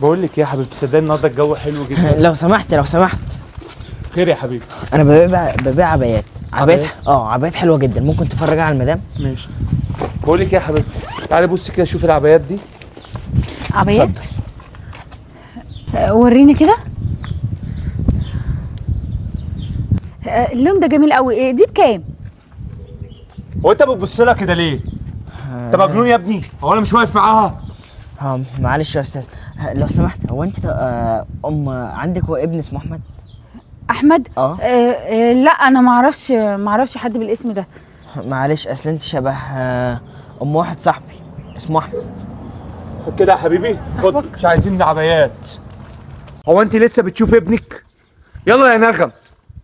بقول لك يا حبيبتي، صدقني النهارده الجو حلو جدا. لو سمحت لو سمحت. خير يا حبيبي؟ انا ببيع عبايات. عبايات حلوه جدا، ممكن تفرجها على المدام؟ ماشي. بقول لك يا حبيبتي، تعالي بصي كده شوفي العبايات دي. عبايات؟ وريني كده. اللون ده جميل قوي. دي بكام؟ هو انت بتبص لها كده ليه؟ انت مجنون يا ابني؟ هو انا مش واقف معاها؟ معلش يا استاذ، لو سمحت، هو انت عندك هو ابن اسمه احمد؟ احمد؟ لا، انا ما اعرفش حد بالاسم ده. معلش، اصل انت شبه ام واحد صاحبي اسمه احمد. خد كده يا حبيبي، خد. مش عايزين عبايات. هو انت لسه بتشوف ابنك؟ يلا يا نغم،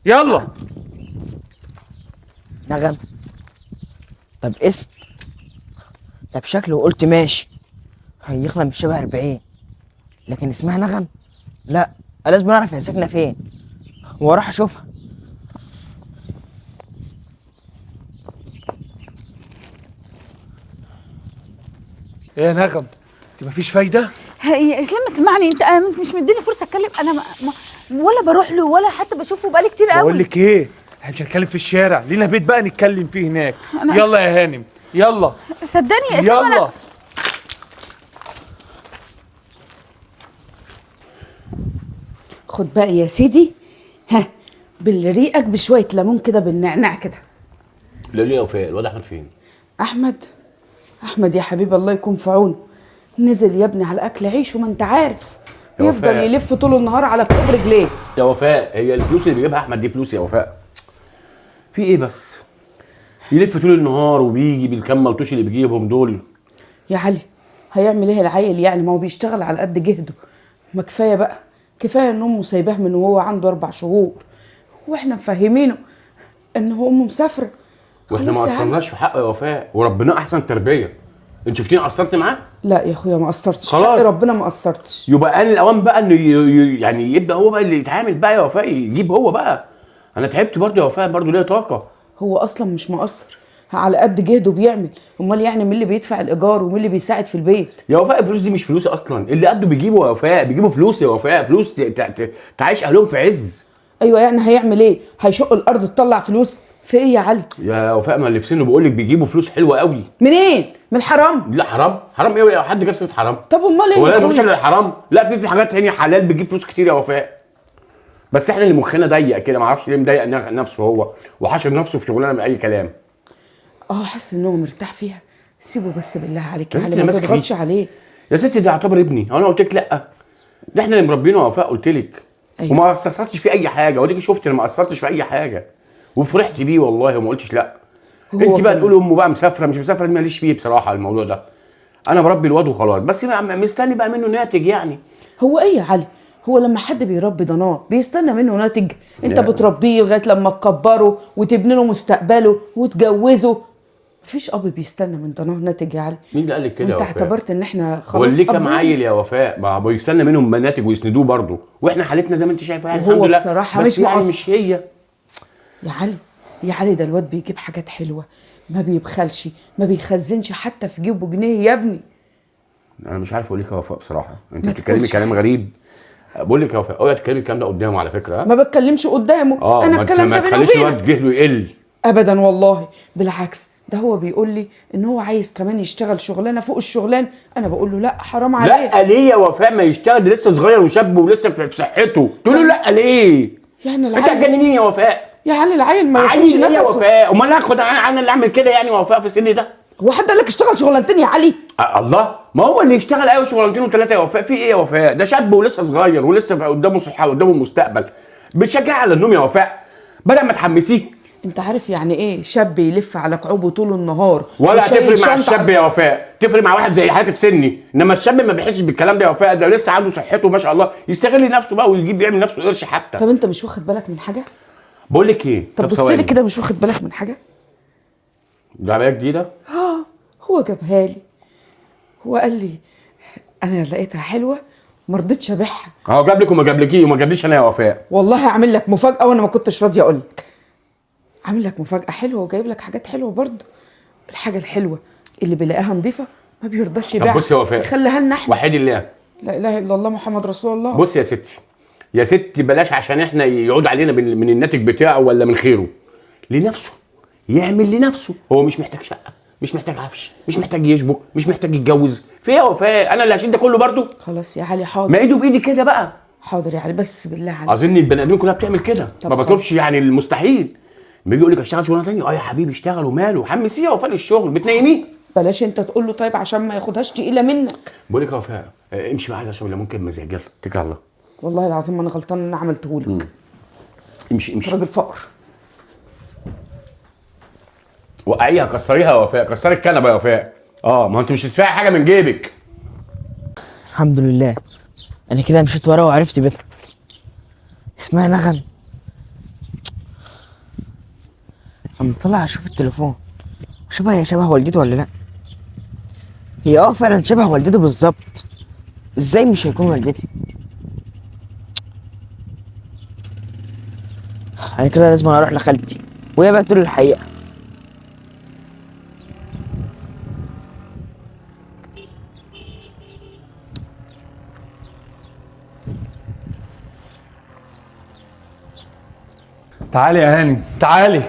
يلا. نغم؟ طب اسم؟ طب شكله قلت ماشي، هيخلق مش شبه 40، لكن اسمها نغم؟ لا، لازم اعرف هي ساكنه فين واروح اشوفها. ايه يا نغم؟ انت مفيش فايده؟ يا اسلام اسمعني، انت مش مديني فرصه اتكلم. انا ولا بروح له ولا حتى بشوفه بقالي كتير قوي. بقول لك ايه، احنا مش هنتكلم في الشارع، لينا بيت بقى نتكلم فيه هناك. يلا يا هانم، يلا. صدقني يا اسلام. يلا. خد بقى يا سيدي، ها، بالريقك بشويه ليمون كده بالنعناع كده. ليه يا وفاء؟ الواد احمد فين؟ احمد يا حبيبي الله يكون في عونه. نزل يا ابني على اكل عيشه، ما انت عارف يفضل يلف طول النهار على كوب رجليه. يا وفاء، هي الفلوس اللي بيجيبها احمد دي فلوس يا وفاء؟ في ايه بس؟ يلف طول النهار وبيجي بالكام ملطوش اللي بيجيبهم دول. يا علي، هيعمل ايه العيل يعني؟ ما هو بيشتغل على قد جهده. ما كفايه بقى، كفايه ان امه سايباه من وهو عنده 4 شهور، واحنا مفهمينه ان هو امه مسافره. واحنا ما قصرناش في حقه يا وفاء، وربنا احسن تربيه. انت شفتيني قصرت معاه؟ لا يا اخويا ما قصرتش، خلاص حق ربنا ما قصرتش. يبقى آن الاوان بقى انه يعني يبدا هو بقى اللي يتعامل بقى يا وفاء، يجيب هو بقى. انا تعبت برضه يا وفاء، برضه ليا طاقه. هو اصلا مش مقصر، على قد جهده بيعمل. امال يعني مين اللي بيدفع الايجار ومين اللي بيساعد في البيت؟ يا وفاء الفلوس دي مش فلوسي اصلا، اللي قده بيجيبه يا وفاء، بيجيبوا فلوس يا وفاء، فلوس تعيش اهلهم في عز. ايوه يعني هيعمل ايه؟ هيشق الارض تطلع فلوس في ايه يا علي؟ يا وفاء ما اللي في سنه بيقول لك بيجيبوا فلوس حلوه قوي. منين؟ من الحرام؟ لا حرام، حرام ايه؟ حد جاب سيره حرام؟ طب امال ايه؟ هو لا مفيش الا الحرام؟ لا في حاجات تانية حلال بتجيب فلوس كتير يا وفاء. بس احنا اللي مخنا ضيق كده، ما اعرفش ليه مضايق نفسه هو وحاشر نفسه في شغلانه باي كلام. حاسس ان هو مرتاح فيها. سيبه بس بالله عليك يا يا علي، ستي ما ماسك تضغطش فيه. عليه. يا ستي ده يعتبر ابني، انا قلت لك لا؟ ده احنا اللي مربينه يا وفاء، قلت لك. أيوة. وما قصرتش في اي حاجه، وديكي شفت انا ما قصرتش في اي حاجه، وفرحت بيه والله وما قلتش لا. انت بقى تقولي امه بقى مسافره مش مسافره، ماليش فيه بصراحه الموضوع ده. انا بربي الواد وخلاص، بس مستني بقى منه ناتج يعني. هو ايه يا علي؟ هو لما حد بيربي ضناه بيستنى منه ناتج؟ انت لا. بتربيه لغايه لما تكبره وتبني له مستقبله وتجوزه. مفيش اب بيستنى من ضناه ناتج يا علي. مين اللي قال لك كده يا انت وفاء؟ اعتبرت ان احنا هو خلاص اللي كام أب؟ عيل يا وفاء؟ ما بيستنى منهم مناتج ويسندوه برضه، واحنا حالتنا زي ما انت شايفه يعني وهو الحمد لله. بصراحة بس مش يعني مقصر. مش هي. يا علي، يا علي، ده الواد بيجيب حاجات حلوه، ما بيبخلش، ما بيخزنش حتى في جيبه جنيه يا ابني. انا مش عارف اقول لك يا وفاء بصراحه، انت ما بتتكلمي تقولش. كلام غريب. بقول لك يا وفاء اوعي تتكلمي الكلام ده قدامه على فكره. ما بتكلمش قدامه، انا الكلام ما ده بيني تخليش الواد وبينك. جهله يقل. ابدا والله، بالعكس، ده هو بيقول لي ان هو عايز كمان يشتغل شغلانه فوق الشغلان. انا بقول له لا، حرام عليه. لا ليه يا وفاء ما يشتغل؟ ده لسه صغير وشاب ولسه في صحته، تقول له لا ليه؟ يعني انت العيل، هتجننيني يا وفاء. يا علي العيل ما ياخدش عيل ايه يا نفسه. وفاء؟ امال انا اخد انا اللي اعمل كده يعني يا وفاء في سني ده؟ هو حد قال لك اشتغل شغلانتين يا علي؟ الله، ما هو اللي يشتغل ايوه شغلانتين وثلاثه يا وفاء، في ايه يا وفاء؟ ده شاب ولسه صغير ولسه قدامه صحه وقدامه مستقبل. بتشجع على النوم يا وفاء بدل ما تحمسيه. انت عارف يعني ايه شاب يلف على كعوبه طول النهار ولا وشايل هتفرق مع شنطة الشاب يا وفاء، تفرق مع واحد زي حياتي في سني، انما الشاب ما بيحسش بالكلام ده يا وفاء، ده لسه عنده صحته ما شاء الله، يستغل نفسه بقى ويجيب يعمل نفسه قرش حتى. طب انت مش واخد بالك من حاجه؟ بقول لك ايه؟ طب بص لي كده، مش واخد بالك من حاجه؟ ده عمليه جديده؟ هو جابها لي، هو قال لي انا لقيتها حلوه ما رضيتش ابيعها. هو جاب لك وما جابلكيش وما جابليش انا يا وفاء. والله هعمل لك مفاجاه وانا ما كنتش راضيه اقول لك. عامل لك مفاجاه حلوه وجايب لك حاجات حلوه برضه. الحاجه الحلوه اللي بيلاقيها نظيفه ما بيرضاش يبيعها. طب بص يا وفاء، يخليها لنا احنا. وحيد الله لا اله الا الله محمد رسول الله. بص يا ستي بلاش عشان احنا يعود علينا من الناتج بتاعه ولا من خيره. لنفسه، يعمل لنفسه. هو مش محتاج شقه، مش محتاج عفش، مش محتاج يشبك، مش محتاج يتجوز. في ايه يا وفاء؟ انا اللي هشيل ده كله برضه؟ خلاص يا علي حاضر. ما ايده بايدي كده بقى. حاضر يا علي بس بالله عليك. اظن البني ادمين كلها بتعمل كده، طب ما بطلبش يعني المستحيل. بيجي يقول لك اشتغل شغلانه ثانيه، يا حبيبي اشتغل وماله، حمسيه يا وفاء للشغل، بتنيميه. بلاش انت تقول له طيب عشان ما ياخدهاش تقيله منك. بقول لك يا وفاء امشي معايا عشان لو ممكن مزاج. يلا اتكل على الله. والله العظيم ما انا غلطان ان انا عملته لك. امشي راجل فقر. وقعيها، كسريها يا وفاء، كسري الكنبه يا وفاء. ما انت مش هتدفعي حاجه من جيبك. الحمد لله، انا كده مشيت ورا وعرفت بيتها. اسمها نغم. اما طلع اشوف التليفون اشوفها هي شبه والدته ولا لا. هي فعلا شبه والدته بالظبط. ازاي مش هيكون والدتي؟ انا كده لازم اروح لخالتي وهي بقى تقول الحقيقه. تعالي يا هاني تعالي.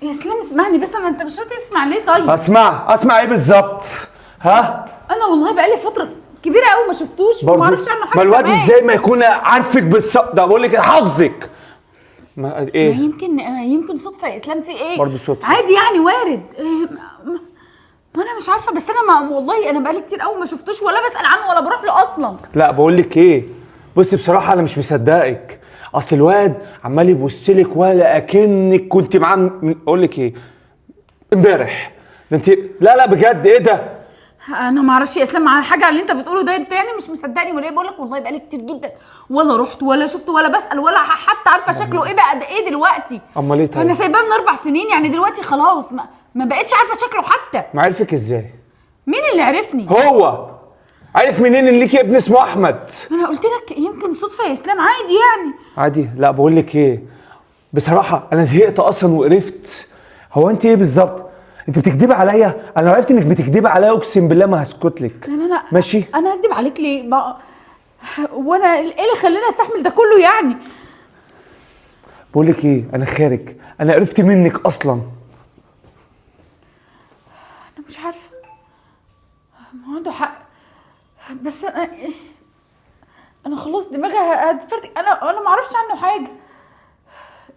يا اسلام اسمعني بس، ما انت مش راضي تسمع ليه؟ طيب اسمع ايه بالظبط؟ ها؟ انا والله بقالي فتره كبيره قوي ما شفتوش وما اعرفش عنه حاجه. ما الواد كمان. ازاي ما يكون عارفك بالظبط؟ ده بقول لك حافظك. ما ايه؟ ما يمكن صدفه يا اسلام. في ايه؟ برضه صدفه عادي يعني، وارد. ما انا مش عارفه، بس انا والله انا بقالي كتير قوي ما شفتوش ولا بسال عنه ولا بروح له اصلا. لا بقول لك ايه، بصي بصراحه انا مش مصدقك. اصل الواد عمال يبص لك ولا اكنك كنت معاه اقول لك ايه امبارح. ده انت لا بجد ايه ده؟ انا ما اعرفش يا اسلام على حاجه على اللي انت بتقوله ده. انت يعني مش مصدقني ولا ايه؟ بقول لك والله بقالي كتير جدا ولا رحت ولا شفت ولا بسال ولا حتى عارفه شكله ايه بقى. ده ايه دلوقتي؟ امال ايه طيب؟ انا سايباه من 4 سنين يعني، دلوقتي خلاص ما بقتش عارفه شكله حتى. ما عرفك ازاي؟ مين اللي عرفني؟ هو عرف منين ان ليكي ابن اسمه احمد؟ ما انا قلت لك يمكن صدفه يا اسلام، عادي يعني. عادي؟ لا بقول لك ايه، بصراحه انا زهقت اصلا وقرفت. هو انت ايه بالظبط؟ انت بتكدبي عليا؟ انا لو عرفت انك بتكدبي عليا اقسم بالله ما هسكت لك. لا ماشي؟ انا هكدب عليك ليه؟ وانا ايه اللي خلاني استحمل ده كله يعني؟ بقول لك ايه، انا خارج، انا قرفت منك اصلا. انا مش عارفه، ما عنده حق، بس انا خلاص دماغي هتفرتك. انا ما اعرفش عنه حاجه.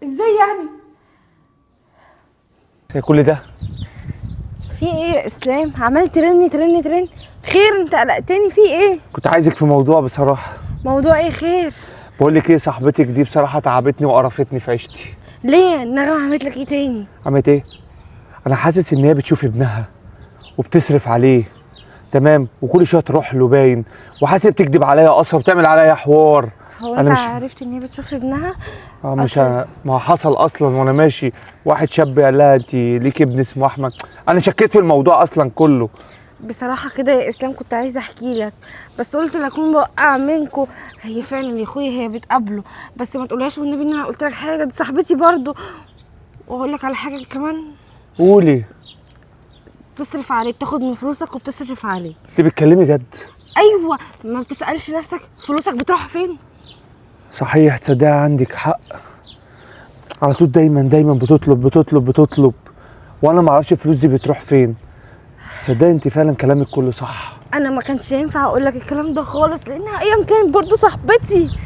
ازاي يعني؟ هي كل ده في ايه يا اسلام؟ عمال ترن. خير؟ انت قلقتني. في ايه؟ كنت عايزك في موضوع بصراحه. موضوع ايه؟ خير؟ بقول لك ايه، صاحبتك دي بصراحه تعبتني وقرفتني في عيشتي. ليه؟ النغمة عملت لك ايه تاني؟ عملت ايه؟ انا حاسس ان هي بتشوف ابنها وبتصرف عليه، تمام، وكل شويه تروح له باين، وحاسس بتكذب عليا اصلا، بتعمل عليا حوار. هو انا انت مش عرفت ان هي بتشوف ابنها؟ مش ما حصل اصلا وانا ماشي، واحد شاب قال لها انت ليك ابن اسمه احمد. انا شكيت في الموضوع اصلا كله. بصراحة كده يا اسلام كنت عايزة احكي لك، بس قلت لاكون بوقع منكم. هي فعلا يا اخويا هي بتقابله، بس ما تقولهاش والنبي ان انا قلت لك حاجة، دي صاحبتي برضو. واقول لك على حاجة كمان، قولي. تصرف عليه، بتاخد من فلوسك وبتصرف عليه. انت بتتكلمي جد؟ ايوه، ما بتسألش نفسك فلوسك بتروح فين؟ صحيح، تصدقي عندك حق. على طول دايما بتطلب، وانا ما اعرفش الفلوس دي بتروح فين. تصدقي انت فعلا كلامك كله صح. انا ما كانش ينفع اقول لك الكلام ده خالص، لانها ايام كانت برضو صاحبتي.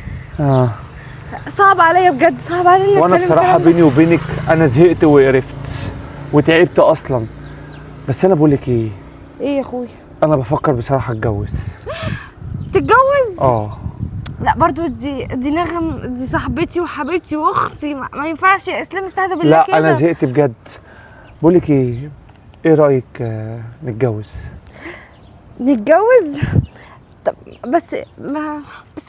صعب عليا بجد، صعب عليا. وانا بصراحه بيني وبينك انا زهقت وقرفت وتعبت اصلا. بس انا بقول لك ايه يا اخويا، انا بفكر بصراحه اتجوز. تتجوز؟ اه. لا برضو دي نغم، دي صاحبتي وحبيبتي واختي، ما ينفعش يا اسلام، استهدى بالله لا كده. انا زهقت بجد. بقول لك ايه رايك نتجوز؟ نتجوز؟ طب بس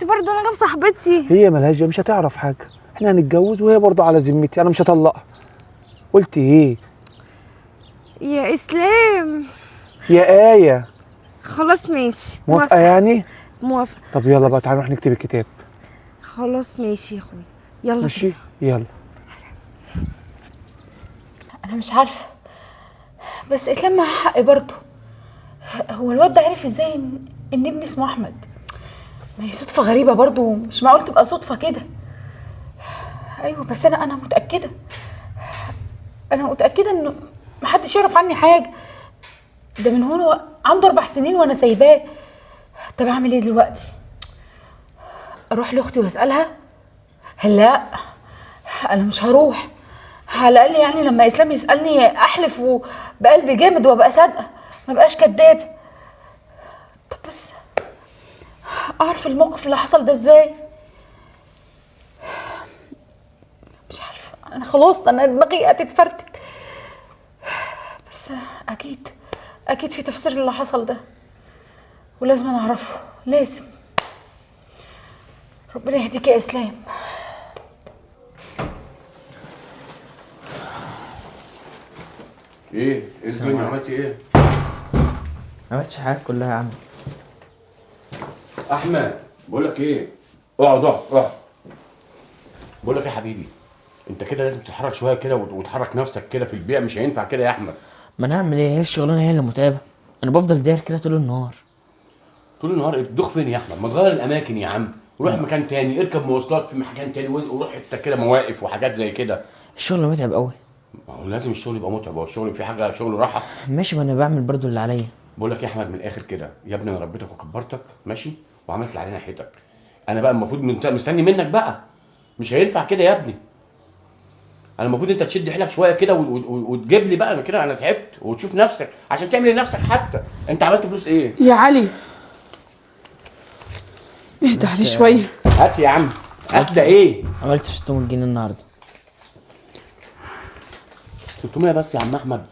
برضو نغم صاحبتي. هي ملهاش، مش هتعرف حاجه. احنا هنتجوز وهي برضو على ذمتي، انا مش هطلقها. قلت ايه يا اسلام؟ يا آية؟ خلاص ماشي، موافقة يعني؟ موافقة. طب يلا بقى تعالى نروح نكتب الكتاب. خلاص ماشي يا اخويا، يلا. ماشي يلا. انا مش عارفه، بس اسلام معاه حق برضه. هو الواد ده عرف ازاي ان ابني اسمه احمد؟ ما هي صدفة غريبة برضو، مش معقول تبقى صدفة كده. ايوه بس انا متأكدة، انا متأكدة انه محدش يعرف عني حاجة. ده من هو عنده 4 سنين وانا سايباه. طب اعمل ايه دلوقتي؟ اروح لاختي واسألها؟ لا انا مش هروح. على الاقل يعني لما اسلام يسألني احلف بقلبي جامد وابقى صادقة، ما بقاش كدابة. طب بس اعرف الموقف اللي حصل ده ازاي؟ مش عارفه، انا خلاص انا دماغي هتتفرتك. بس اكيد في تفسير اللي حصل ده، ولازم انا اعرفه، لازم. ربنا يهديك يا اسلام. ايه الدنيا عملتي ايه؟ ما عملتش حاجات كلها يا عم. احمد بقول لك ايه، اقعد. بقول لك يا حبيبي، انت كده لازم تتحرك شويه كده وتحرك نفسك كده في البيئه، مش هينفع كده يا احمد. ما انا اعمل ايه؟ هي الشغلانه هي اللي متعبه. انا بفضل داير كده طول النهار. طول النهار تدوخ فين يا احمد؟ ما تغير الاماكن يا عم، وروح مكان تاني، اركب مواصلات في مكان تاني، وروح حته كده مواقف وحاجات زي كده. الشغل متعب قوي. ما هو لازم الشغل يبقى متعب، هو الشغل في حاجه شغل راحه؟ ماشي، ما انا بعمل برضو اللي عليا. بقول لك يا احمد من الاخر كده يا ابني، انا ربيتك وكبرتك ماشي، وعملت اللي علينا ناحيتك. انا بقى المفروض مستني منك بقى، مش هينفع كده يا ابني. انا المفروض انت تشد حيلك شويه كده وتجيب لي بقى. انا كده انا تعبت، وتشوف نفسك عشان تعمل لنفسك. حتى انت عملت فلوس ايه؟ يا علي اهدى عليه شويه. هات يا عم، هات ده ايه؟ عملت 600 جنيه النهارده. 600 بس يا عم احمد؟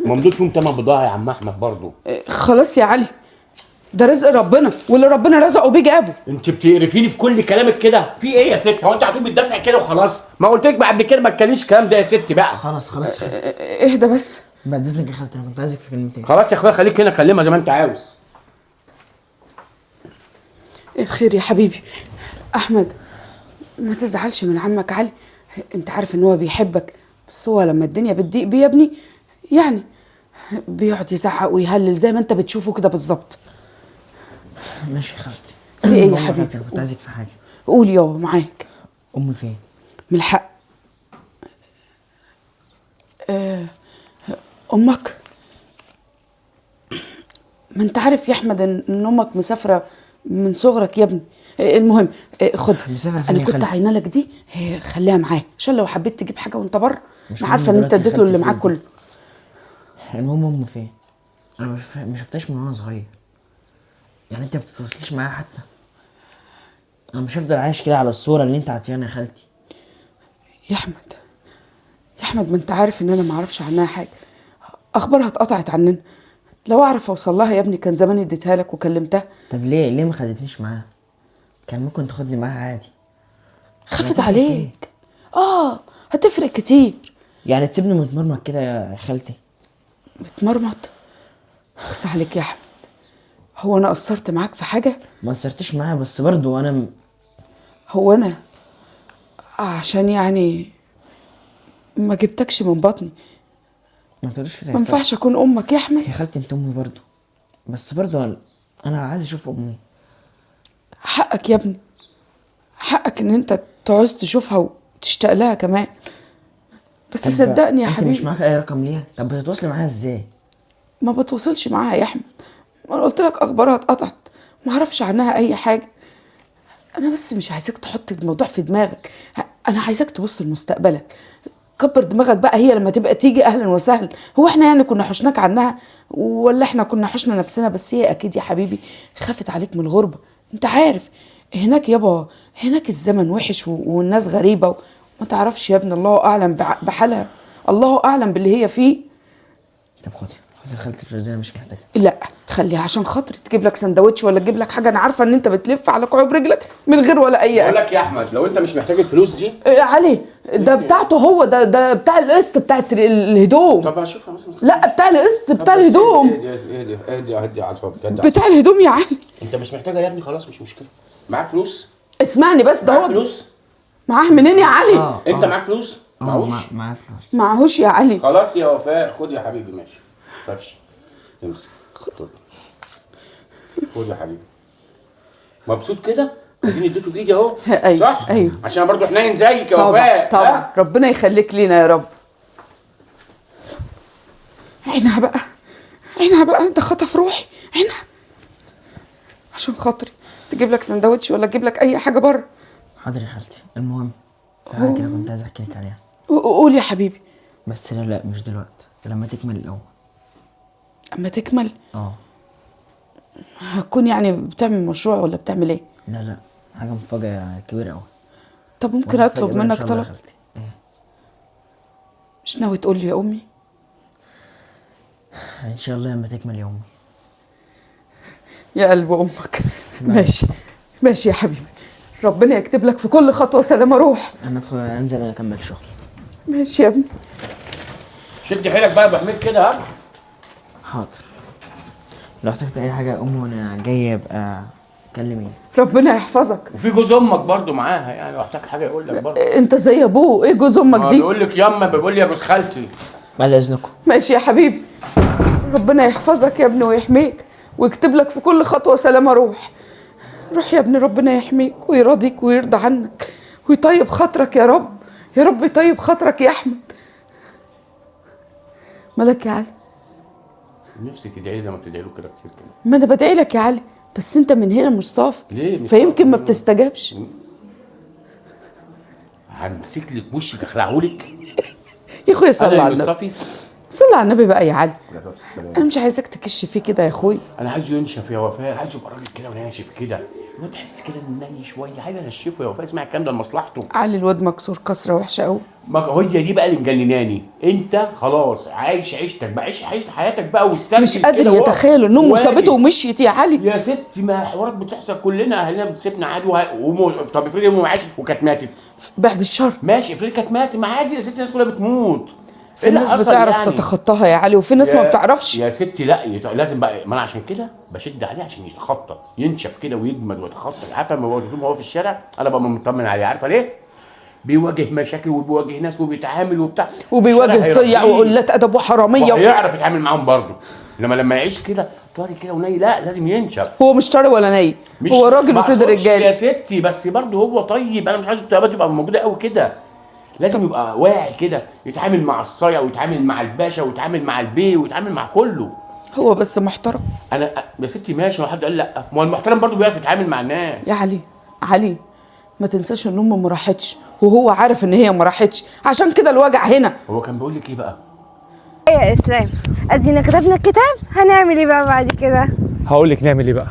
ممدود فيهم تمن بضاعه يا عم احمد برضو. خلاص يا علي، ده رزق ربنا، واللي ربنا رزقه بيه جابه. انت بتقرفيني في كل كلامك كده، في ايه يا ست؟ هو انت هتقوم بتدافع كده وخلاص؟ ما قلت لك بعد كده ما تكلميش الكلام ده يا ست بقى. خلاص اهدى بس. بعد اذنك يا خالتي، انا كنت عايزك في كلمتين. خلاص يا اخويا، خليك هنا كلمها زي ما انت عاوز. خير يا حبيبي. احمد ما تزعلش من عمك علي، انت عارف ان هو بيحبك، بس هو لما الدنيا بتضيق بيه يا ابني يعني بيقعد يزعق ويهلل زي ما انت بتشوفه كده بالظبط. ماشي يا خالتي. في ايه يا والله حبيبي؟ انا كنت عايزك في حاجه. قول يابا معاك. امي فين؟ من الحق امك، ما انت عارف يا احمد ان امك مسافره من صغرك يا ابني. المهم خدها. مسافرة فين انا يا كنت خالتي؟ عاينه لك دي، خليها معاك عشان لو حبيت تجيب حاجه وانت بره. مش انا عارفه مهم ان انت دلوقتي يا اديت له اللي خالتي معاك فلوس كله. المهم امي فين؟ انا ما شفتهاش من وانا صغير. يعني انت ما بتتواصليش معايا حتى؟ انا مش هفضل عايش كده على الصوره اللي انت عطياني يا خالتي. يا احمد ما انت عارف ان انا ما اعرفش عنها حاجه، اخبارها اتقطعت عننا. لو اعرف اوصل لها يا ابني كان زمان اديتها لك وكلمتها. طب ليه ما خدتنيش معاها؟ كان ممكن تاخدني معاها عادي. خفت عليك. هتفرق كتير. يعني تسيبني متمرمط كده يا خالتي؟ متمرمط؟ اخس عليك يا احمد، هو انا قصرت معاك في حاجه؟ ما قصرتش معايا، بس برضو انا هو انا عشان يعني ما جبتكش من بطني ما تقوليش كده يا ما ينفعش اكون امك يا احمد؟ يا خالتي انت امي برضو، بس برضو انا عايز اشوف امي. حقك يا ابني، حقك ان انت تعوز تشوفها وتشتاق لها كمان، بس طب صدقني يا انت حبيبي مش معاك اي رقم ليها؟ طب بتتواصلي معاها ازاي؟ ما بتواصلش معاها يا احمد، ما انا قلت لك اخبارها اتقطعت، ما اعرفش عنها اي حاجه. انا بس مش عايزاك تحط الموضوع في دماغك، انا عايزاك تبص لمستقبلك. كبر دماغك بقى، هي لما تبقى تيجي اهلا وسهلا. هو احنا يعني كنا حشناك عنها ولا احنا كنا حشنا نفسنا؟ بس هي اكيد يا حبيبي خافت عليك من الغربه. انت عارف هناك يابا، هناك الزمن وحش والناس غريبه وما تعرفش يا ابني، الله اعلم بحالها، الله اعلم باللي هي فيه. طب خدي خالتي الفلوس دي، انا مش محتاجها. لا خليها عشان خاطري، تجيب لك سندوتش ولا تجيب لك حاجه، انا عارفه ان انت بتلف على كعوب رجلك من غير ولا اي بقول لك يا احمد، لو انت مش محتاج الفلوس دي علي ده بتاعته هو، ده بتاع القسط بتاعت الهدوم. طب هشوفها مثلا. لا بتاع القسط بتاع الهدوم، اهدي اعصابك. بتاع الهدوم يا علي. انت مش محتاجها يا ابني، خلاص مش مشكله. معاك فلوس؟ اسمعني بس، ده معاك هو فلوس؟ معاه منين يا علي؟ انت معاك فلوس؟ معهوش؟ معايا فلوس. معهوش يا علي. خلاص يا وفاء، خد يا حبيبي ماشي، ما تخافش. امسك خد يا حبيبي. مبسوط كده؟ اديني اديته بايدي اهو. أيوة، صح؟ أيوة. عشان برضه حنين زيك يا طبعا وفاء. طبعا، ها؟ ربنا يخليك لينا يا رب. عينها بقى، عينها بقى، ده خطف روحي، عينها. عشان خاطري تجيب لك سندوتش ولا تجيب لك اي حاجه بره. حاضر يا خالتي. المهم في حاجه كده كنت عايز احكي لك عليها، قول يا حبيبي. بس لا مش دلوقتي، لما تكمل الاول. اما تكمل اه. هتكون يعني بتعمل مشروع ولا بتعمل ايه؟ لا حاجه مفاجاه كبيره قوي. طب ممكن اطلب منك طلب؟ ايه؟ مش ناوي تقول لي يا امي؟ ان شاء الله لما تكمل يومي. يا قلب امك. ماشي ماشي يا حبيبي، ربنا يكتب لك في كل خطوه سلامه روح. انا ادخل انزل اكمل شغل. ماشي يا ابني. شد حيلك بقى يا ابو حميد كده. ها؟ حاضر. لو احتجت اي حاجه يا امي وانا جاي ابقى كلميني. ربنا يحفظك. وفي جوز امك برضه معاها، يعني لو احتاج حاجه يقول لك برضه. انت زي ابوه، ايه جوز امك دي؟ بيقول لك ياما، بيقول لي يا جوز خالتي. بعد اذنكم. ماشي يا حبيبي، ربنا يحفظك يا ابني ويحميك ويكتب لك في كل خطوه سلامه روح. روح يا ابني، ربنا يحميك ويرضيك ويرضى عنك ويطيب خاطرك يا رب. يا رب يطيب خاطرك يا احمد. مالك يا علي؟ نفسي تدعي زي ما بتدعي له كده كتير كده. ما انا بدعي لك يا علي، بس انت من هنا مش صافي. ليه مش فيمكن صافي؟ ما بتستجابش. همسك لك وشك اخلعهولك. يا اخويا صلي انا على اللي النبي، صافي. صلي على النبي بقى يا علي. عليه الصلاة والسلام. انا مش عايزاك تكش فيه كده يا اخويا. انا عايزه ينشف يا وفاء، عايزه يبقى راجل كده وناشف كده، وتحس كده انه ني شويه، عايز انشفه يا وفاء. اسمع الكلام ده لمصلحته. علي الواد مكسور كسره وحشه قوي. ما هي دي بقى اللي مجنناني. انت خلاص عايش عيشتك بقى، عيش حياتك بقى واستمتع. مش قادر يتخيل ان امه سابته ومشيت يا علي. يا ستي ما حوارات بتحصل، كلنا اهلنا بتسيبنا عادي طب افرضي امه عاشت وكانت ماتت. بعد الشر. ماشي افرضي كانت ماتت، ما عادي يا ستي، الناس كلها بتموت. في ناس بتعرف تتخطاها يا علي وفي ناس ما بتعرفش. يا ستي لا لازم بقى، ما انا عشان كده بشد عليه عشان يتخطى، ينشف كده ويجمد ويتخطى. عارفه لما هو في الشارع انا ببقى مطمن عليه. عارفه ليه؟ بيواجه مشاكل وبيواجه ناس وبيتعامل وبتاع، وبيواجه صيع وقلات ادب وحراميه وهيعرف يتعامل معاهم برضه. لما يعيش كده طاري كده وني، لا لازم ينشف. هو مش طاري ولا ناي، هو راجل وسيد الرجال يا ستي، بس برضه هو طيب. انا مش عايز الطيبات تبقى موجوده قوي كده، لازم يبقى واعي كده، يتعامل مع الصايع ويتعامل مع الباشا ويتعامل مع البيه ويتعامل مع كله. هو بس محترم. انا يا ستي ماشي، ما حد قال لا، ما هو المحترم برضه بيعرف يتعامل مع الناس. يا علي ما تنساش ان امه ما راحتش وهو عارف ان هي ما راحتش، عشان كده الوجع هنا. هو كان بيقول لك ايه بقى؟ ايه يا اسلام، ادينا كتبنا الكتاب، هنعمل ايه بقى بعد كده؟ هقول لك نعمل ايه بقى.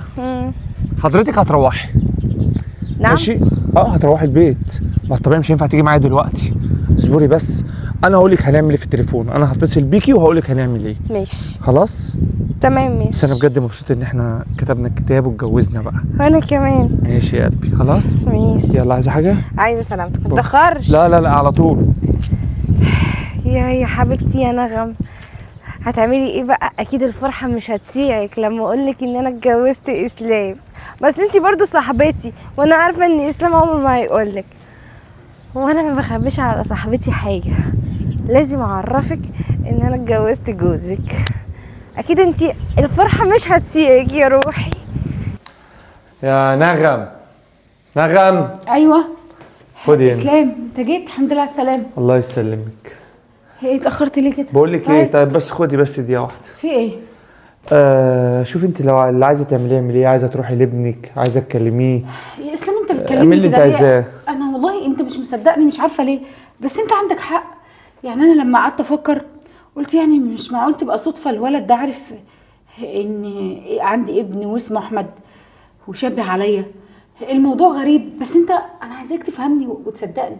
حضرتك هتروحي. نعم. ماشي. هتروحي البيت. ما الطبيعي مش هينفع تيجي معايا دلوقتي. اصبري بس، انا هقول لك هنعمل ايه في التليفون. انا هتصل بيكي وهقول لك هنعمل ايه. ماشي خلاص. تمام ماشي. بس انا بجد مبسوط ان احنا كتبنا الكتاب واتجوزنا بقى. وانا كمان. ماشي يا قلبي. خلاص ماشي. يلا، عايزه حاجه؟ عايزه سلامتك، ما تتاخرش. لا على طول. يا حبيبتي يا نغم، هتعملي ايه بقى؟ اكيد الفرحه مش هتسيعك لما اقولك ان انا اتجوزت اسلام، بس انتي برضو صاحبتي وانا عارفه ان اسلام عمره ما هيقولك، وانا ما بخبيش على صاحبتي حاجه. لازم اعرفك ان انا اتجوزت جوزك. اكيد انتي الفرحه مش هتسيعك يا روحي. يا نغم. ايوه خدي هنا. اسلام، انت جيت؟ الحمد لله على السلامه. الله يسلمك. ايه اتاخرت ليه كده؟ بقول لك ايه، طيب بس خدي بس دقيقه واحده. في ايه؟ شوف انت لو اللي عايزه تعمليه اعمليه، عايزه تروحي لابنك، عايزه تكلميه. يا اسلام انت اعمل بتكلمني اللي انت كده ليه؟ عايزاه. انا والله انت مش مصدقني، مش عارفه ليه، بس انت عندك حق. يعني انا لما قعدت افكر قلت يعني مش معقول تبقى صدفه الولد ده عارف ان عندي ابن واسمه احمد وشبه عليا. الموضوع غريب، بس انا عايزاك تفهمني وتصدقني.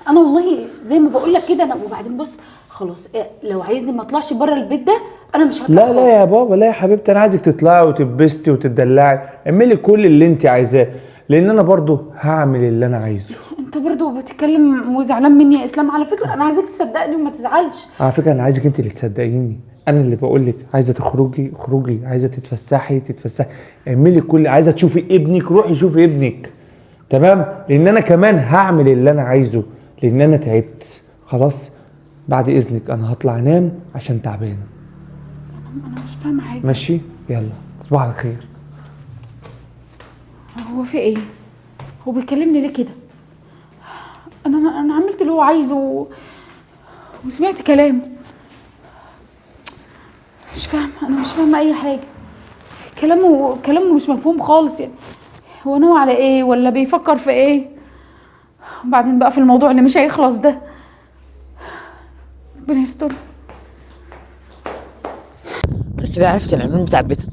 انا والله زي ما بقول لك كده، انا وبعدين بص خلاص، لو عايزني ما اطلعش بره البيت ده انا مش هطلع. لا يا بابا، لا يا حبيبتي، انا عايزك تطلعي وتتبسطي وتدلعي، اعملي كل اللي انت عايزاه، لان انا برضو هعمل اللي انا عايزه. انت برضو بتتكلم وزعلان مني يا اسلام. على فكره انا عايزاك تصدقني وما تزعلش. على فكره انا عايزك انت اللي تصدقيني، انا اللي بقول لك عايزه تخرجي اخرجي، عايزه تتفسحي، اعملي كل، عايزه تشوفي ابنك روحي شوفي ابنك. تمام؟ لان انا كمان هعمل اللي انا عايزه، لان انا تعبت خلاص. بعد اذنك انا هطلع انام عشان تعبان. انا مش فاهمه حاجه. ماشي؟ يلا تصبح على خير. هو في ايه؟ هو بيكلمني ليه كده؟ انا عملت اللي هو عايزه وسمعت كلامه. مش فاهمه، انا مش فاهمه اي حاجه. كلامه مش مفهوم خالص يعني. هو ناوي على ايه ولا بيفكر في ايه؟ وبعدين بقى في الموضوع اللي مش هيخلص ده، ربنا يستر. انا كده عرفت العنوان بتاع بيتها،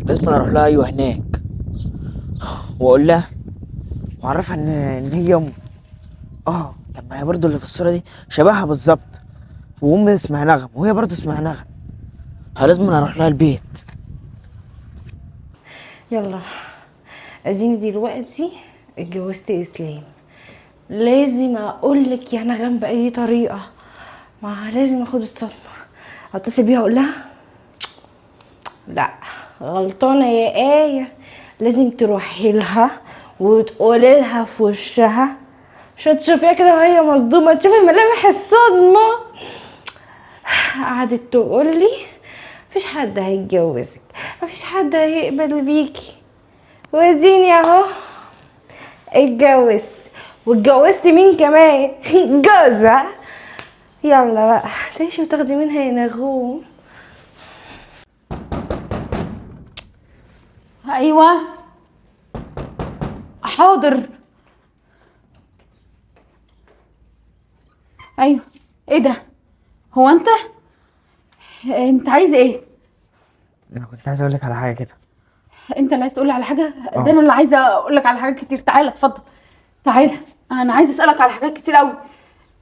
لازم أنا اروح لها ايوه هناك واقول لها واعرفها ان هي امي. طب ما هي برضه اللي في الصوره دي شبهها بالظبط، وامي اسمها نغم وهي برضه اسمها نغم. لازم أنا اروح لها البيت. يلا اديني دلوقتي اتجوزت اسلام، لازم اقولك يا نغم باي طريقه، ما لازم اخد الصدمه. اتصل بيها اقول لها لا غلطانه يا ايه، لازم تروحي لها وتقولي لها في وشها عشان تشوفيها كده وهي مصدومه، تشوفي ملامح الصدمه. قعدت تقول لي مفيش حد هيتجوزك، مفيش حد هيقبل بيكي، واديني اهو اتجوزت. واتجوزت مين كمان؟ جوزها. يلا بقى تعيشي وتاخدي منها يا نغوم. ايوه حاضر. ايوه ايه ده؟ هو انت عايز ايه؟ انا كنت عايز اقول لك على حاجه كده. انت اللي عايز تقولي على حاجه؟ ده انا اللي عايزه اقول لك على حاجات كتير. تعالى اتفضل، تعالى، انا عايزه اسالك على حاجات كتير قوي.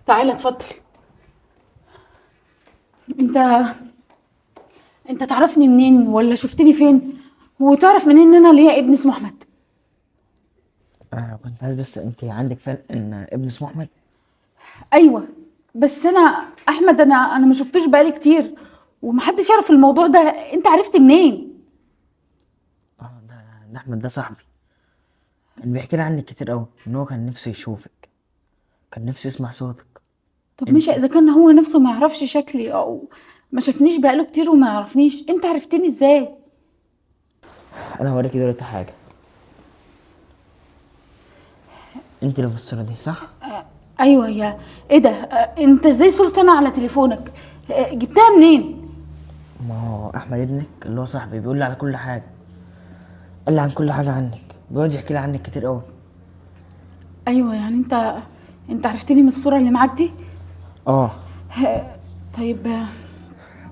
تعالى اتفضل. انت تعرفني منين ولا شفتني فين؟ وتعرف منين ان انا ليا ابن اسمه احمد؟ كنت عايز بس انت عندك فعلا ان ابن اسمه احمد؟ ايوه بس انا احمد انا ما شفتوش بقالي كتير ومحدش يعرف الموضوع ده. انت عرفت منين؟ ده احمد ده صاحبي، كان بيحكي لي عنك كتير قوي، ان هو كان نفسه يشوفك، كان نفسه يسمع صوتك. طب ماشي، اذا كان هو نفسه ما يعرفش شكلي او ما شافنيش بقاله كتير وما يعرفنيش، انت عرفتني ازاي؟ انا هوريك دلوقتي حاجه. انت اللي في الصوره دي صح؟ ايوه. يا ايه ده؟ انت ازاي صورتي انا على تليفونك؟ جبتها منين؟ ما هو احمد ابنك اللي هو صاحبي بيقول لي على كل حاجه، قال لي عن كل حاجه عنك، بيقعد يحكي لي عنك كتير قوي. ايوه يعني انت عرفتني من الصوره اللي معاك دي؟ طيب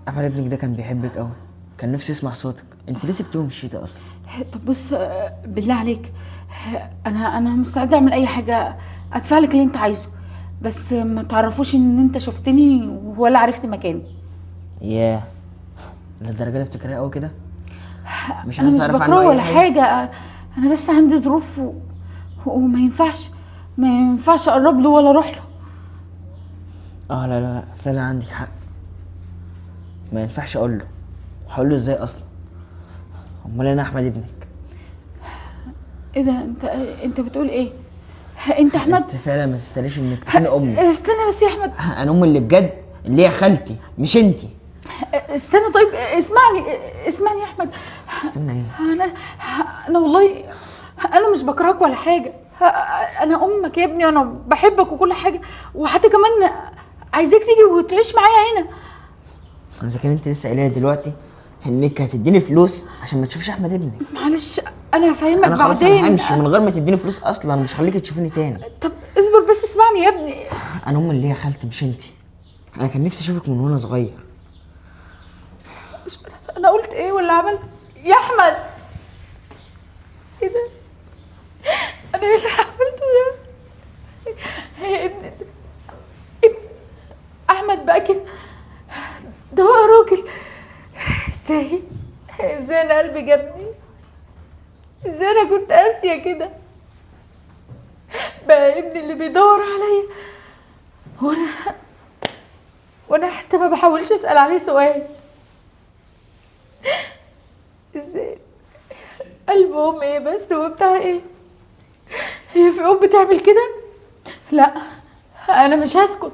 احمد ابنك ده كان بيحبك قوي، كان نفسه يسمع صوتك، انت ليه سبتيه ومشيتي اصلا؟ طب بص، بالله عليك، انا مستعده اعمل اي حاجه ادفع لك اللي انت عايزه، بس ما تعرفوش ان انت شفتني ولا عرفت مكاني. ياه، للدرجه اللي بتكرهها قوي كده؟ مش انا عايز مش تعرف عنه بكرهه اي ولا حاجه، انا بس عندي ظروف وما ينفعش اقرب له ولا اروح له. لا لا لا، فعلا عندك حق، ما ينفعش اقول له. هقول له ازاي اصلا؟ امال انا احمد ابنك. ايه ده؟ انت بتقول ايه؟ انت احمد؟ انت فعلا ما تستاهليش انك تكوني امي. استنى بس يا احمد. انا امي اللي بجد، اللي هي خالتي مش انتي. استنى طيب، اسمعني يا احمد. استنى ايه؟ انا والله انا مش بكرهك ولا حاجه، انا امك يا ابني وانا بحبك وكل حاجه، وحتى كمان عايزاك تيجي وتعيش معايا هنا. اذا كان انت لسه قايله دلوقتي انك هتديني فلوس عشان ما تشوفش احمد ابنك. معلش انا هفهمك انا خلاص بعدين. انا همشي من غير ما تديني فلوس اصلا، مش هخليكي تشوفيني تاني. طب اصبر بس، اسمعني يا ابني. انا امي اللي هي خالتي مش انتي، انا كان نفسي اشوفك من وانا صغير. انا قلت ايه ولا عملت يا احمد؟ ايه ده؟ انا ايه اللي عملته ده؟ هي ابن احمد بقى كده؟ ده بقى راجل؟ ازاي انا قلبي جابني؟ ازاي انا كنت قاسيه كده؟ بقى ابني اللي بيدور عليا، وانا حتى ما بحاولش اسال عليه سؤال. ازاي؟ قلب ام ايه بس وبتاع ايه؟ هي في ام بتعمل كده؟ لا انا مش هسكت،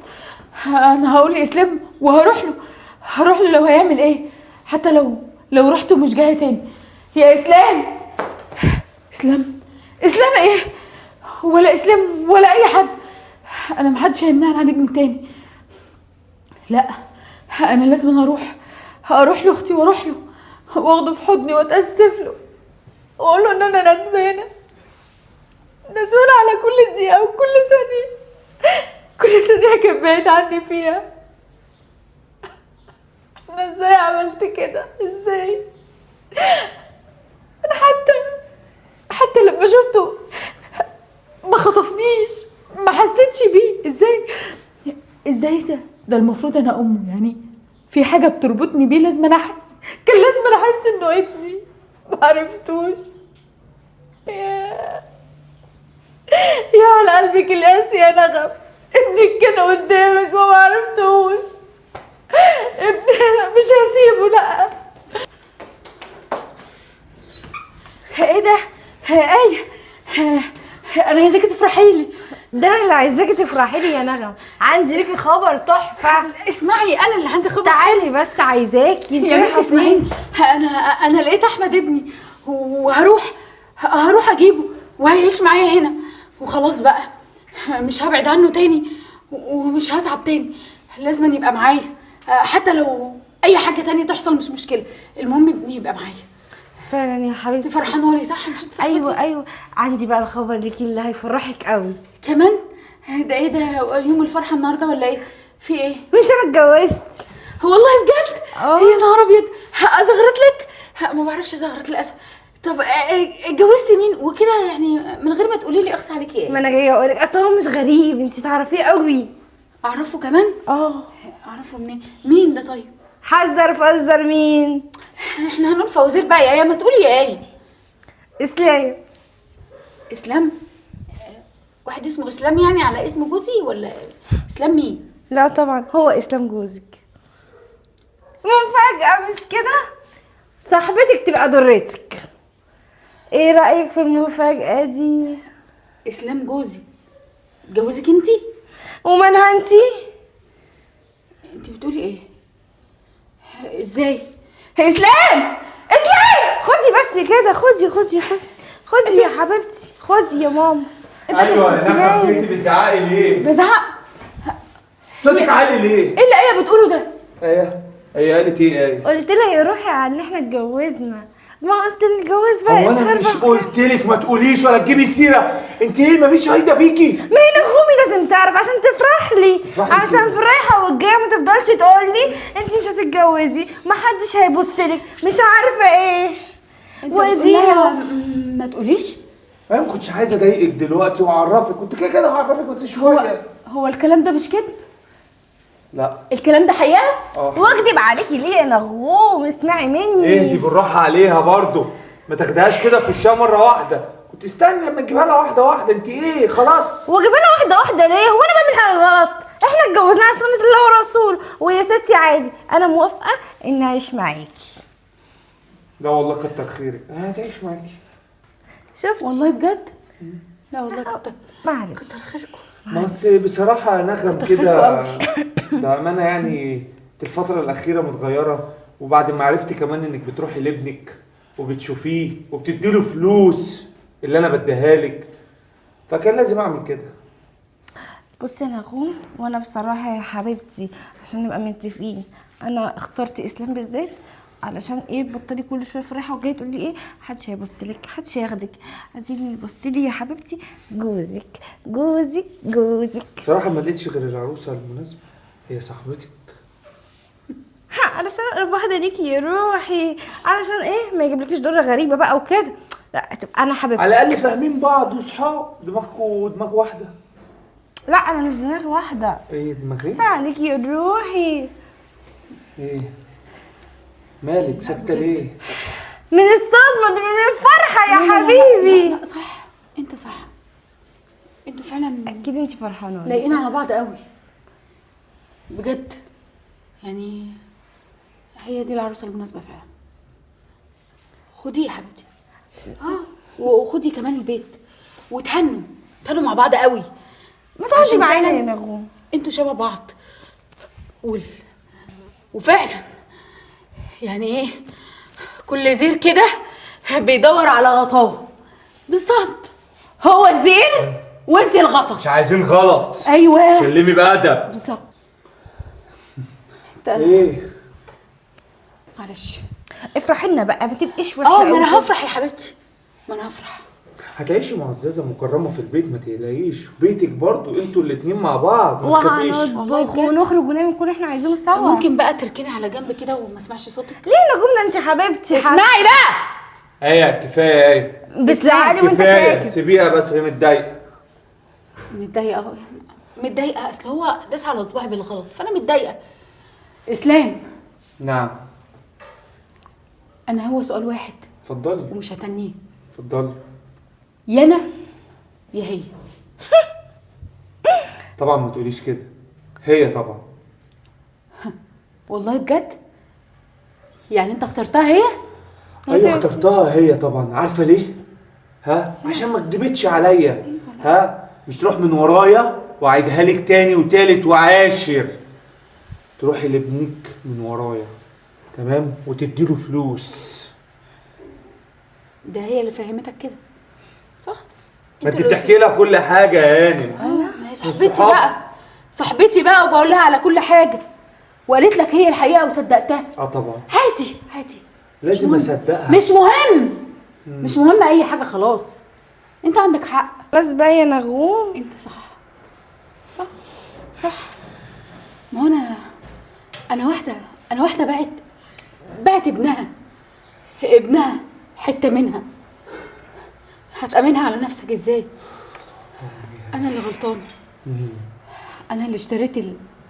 انا هقول لاسلام وهروح له لو هيعمل ايه، حتى لو رحت ومش جايه تاني. يا اسلام، اسلام ايه؟ ولا اسلام ولا اي حد. انا محدش هيمنعني عن ابني تاني. لا، انا لازم اروح لاختي واروح له واخده في حضني واتاسف له واقول له ان انا ندمانه على كل دقيقه وكل ثانيه، كل ثانيه كان بعيد عني فيها. انا ازاي عملت كده؟ ازاي؟ انا حتى لما شفته ما خطفنيش، ما حسيتش بيه. ازاي ده المفروض انا امه، يعني في حاجه بتربطني بيه، لازم انا احس، كان لازم انا احس انه ابني، ما عرفتوش. يا على قلبك القاسي يا نغم، ابنك كان قدامك وما عرفتوش. ابني انا مش هسيبه، لا. ايه ده؟ ايه؟ انا عايزاكي تفرحي لي. ده انا اللي عايزاكي تفرحي لي يا نغم، عندي ليكي خبر تحفه. اسمعي، انا اللي عندي خبر. تعالي بس، عايزاكي انت يا بنتي رايحه اسمعيني، فين؟ انا لقيت احمد ابني وهروح اجيبه وهيعيش معايا هنا وخلاص بقى. مش هبعد عنه تاني ومش هتعب تاني. لازم يبقى معايا، حتى لو اي حاجه تانية تحصل مش مشكله، المهم ابني يبقى معايا. فعلا يا حبيبتي. انت فرحانه لي صح؟ مش انت صاحبتي؟ ايوه، عندي بقى الخبر ليكي اللي هيفرحك قوي. كمان؟ ده ايه ده؟ يوم الفرحه النهارده ولا ايه؟ في ايه؟ مش انا اتجوزت. والله بجد؟ يا نهار ابيض، ازغرت لك؟ ما بعرفش ازغرت للاسف. طب اتجوزتي مين وكده يعني من غير ما تقولي لي؟ اخص عليكي ايه؟ ما انا جايه اقولك، اصل هو مش غريب، انت تعرفيه قوي. اعرفه كمان؟ اعرفه منين؟ مين ده طيب؟ فزر مين؟ احنا هنقول فوزير بقى يا ما تقولي يا ايه؟ اسلام. اسلام؟ واحد اسمه اسلام يعني على اسم جوزي ولا اسلام مين؟ لا طبعا هو اسلام جوزك. مفاجأة مش كده؟ صاحبتك تبقى ضرتك. ايه رأيك في المفاجأة دي؟ اسلام جوزي اتجوزك انتي؟ ومنها انتي؟ انتي بتقولي ايه؟ ازاي؟ اسلام! خدي بس كده، خدي يا حبيبتي، خدي يا ماما. ايوه يا نغم، انت بتزعقي ليه؟ بزعق؟ صوتك عالي ليه؟ ايه اللي ايه بتقوله ده؟ هي قالت ايه؟ قلت لها يا روحي على ان احنا اتجوزنا، ما اصل الجواز بقى هو انا مش قلت لك ما تقوليش ولا تجيبي سيره؟ انت ايه مفيش فايده فيكي؟ ما هي نغومي لازم تعرف عشان تفرح لي، عشان في الرايحه والجايه ما تفضلش تقول لي انت مش هتتجوزي، ما حدش هيبص لك، مش عارفه ايه. وديها ما تقوليش. انا ما كنتش عايزه اضايقك دلوقتي واعرفك، كنت كده هعرفك بس شويه. هو الكلام ده مش كده؟ لا الكلام ده حقيقه؟ واكدب عليكي ليه يا نغوم؟ اسمعي مني. اهدي بالراحه عليها برضو، ما تاخدهاش كده في وشها مره واحده، كنت استني لما تجيبها لها واحده واحده. انت ايه خلاص؟ واجيبها لها واحده ليه؟ هو انا بعمل حاجه غلط؟ احنا اتجوزنا على سنه الله ورسوله، ويا ستي عادي انا موافقه اني اعيش معاكي. لا والله كتر خيرك، هتعيش معاكي. شفتي؟ والله بجد؟ لا والله معلش كتر خيركم. بس بصراحه نغم كده بامانه يعني الفتره الاخيره متغيره، وبعد ما عرفتي كمان انك بتروحي لابنك وبتشوفيه وبتديله فلوس اللي انا بديها لك، فكان لازم اعمل كده. بصي يا نغوم، وانا بصراحه يا حبيبتي عشان نبقى متفقين، انا اخترت اسلام بالذات علشان ايه؟ تبطلي كل شويه في رايحه وجايه تقولي ايه محدش هيبص لك، محدش هياخدك. عايزين اللي يبص لي يا حبيبتي جوزك. بصراحه ما لقيتش غير العروسه المناسبه، هي صاحبتك. علشان اقرب واحده ليكي يا روحي، علشان ايه؟ ما يجيبلكيش ضره غريبه بقى وكده، لا تبقى انا حبيبتي. على الاقل فاهمين بعض وصحاب، دماغكوا دماغ واحده. لا انا مش دماغ واحده. ايه دماغ ايه؟ عليكي يا روحي. ايه مالك ساكته ليه؟ من الصدمه دي، من الفرحه يا حبيبي. لا صح، انت صح، انتوا فعلا اكيد انت فرحانه لايقين على بعض قوي بجد، يعني هي دي العروسه المناسبه فعلا. خديه يا حبيبتي، وخدي كمان البيت وتهنوا مع بعض قوي. ما تقعدي معانا فعلاً يا نغوم، انتوا شبه بعض. وفعلا يعني ايه، كل زير كده بيدور على غطاوه بالظبط. هو الزير وانت الغطا. مش عايزين غلط. ايوه كلمي بأدب. بالظبط. ايه؟ معلش. افرحي لنا بقى، ما تبقيش وحشه ما قوي انا كده. هفرح يا حبيبتي، ما انا هفرح. هتعيشي معززة مكرمة في البيت، ما تقلقيش، بيتك برضو انتوا الاتنين مع بعض، ما تخافيش. وهنطبخ ونخرج ونعمل كل اللي احنا عايزينه سوا. ممكن بقى تركني على جنب كده وما اسمعش صوتك؟ ليه نجوم؟ ده انت حبيبتي. اسمعي بقى. ايه كفاية ايه؟ بتزعلي وانت كفاية، ساكت. سيبيها بس، هي متضايقة. متضايقه، متضايقه، اصل هو داس على صباعي بالغلط فانا متضايقه. اسلام، نعم. انا هو سؤال واحد اتفضلي. ومش هتنيه. اتفضلي. يا انا يا هي. طبعا ما تقوليش كده، هي طبعا. والله بجد؟ يعني انت اخترتها هي؟ ايوه اخترتها هي طبعا. عارفه ليه؟ ها؟ عشان ما تكدبتش عليا. ها؟ مش تروح من ورايا واعيدها لك تاني وتالت وعاشر. تروحي لابنك من ورايا، تمام؟ وتديله فلوس. ده هي اللي فهمتك كده صح؟ ما انت بتحكي لها كل حاجه يا هانم. ما هي صاحبتي بقى، صاحبتي بقى، وبقول لها على كل حاجه وقالت لك هي الحقيقه وصدقتها. طبعا عادي عادي، لازم اصدقها. مش مهم. مش مهم اي حاجه، خلاص انت عندك حق. خلاص بقى يا نغوم. انت صح صح صح. ما هو انا واحده بعت ابنها حته منها. هتأمنها على نفسك ازاي؟ انا اللي غلطانه، انا اللي اشتريت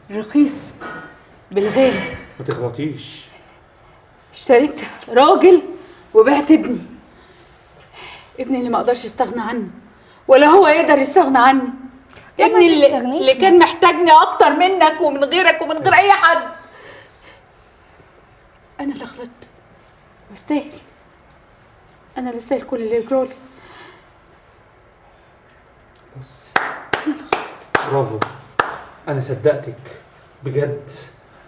الرخيص بالغالي. ما تغلطيش. اشتريت راجل وبعت ابني اللي ما اقدرش استغنى عنه ولا هو يقدر يستغنى عني. ابني اللي كان محتاجني اكتر منك ومن غيرك ومن غير اي حد. انا اللي غلطت واستاهل، انا اللي استاهل كل اللي يجرالي. بس برافو، انا صدقتك بجد،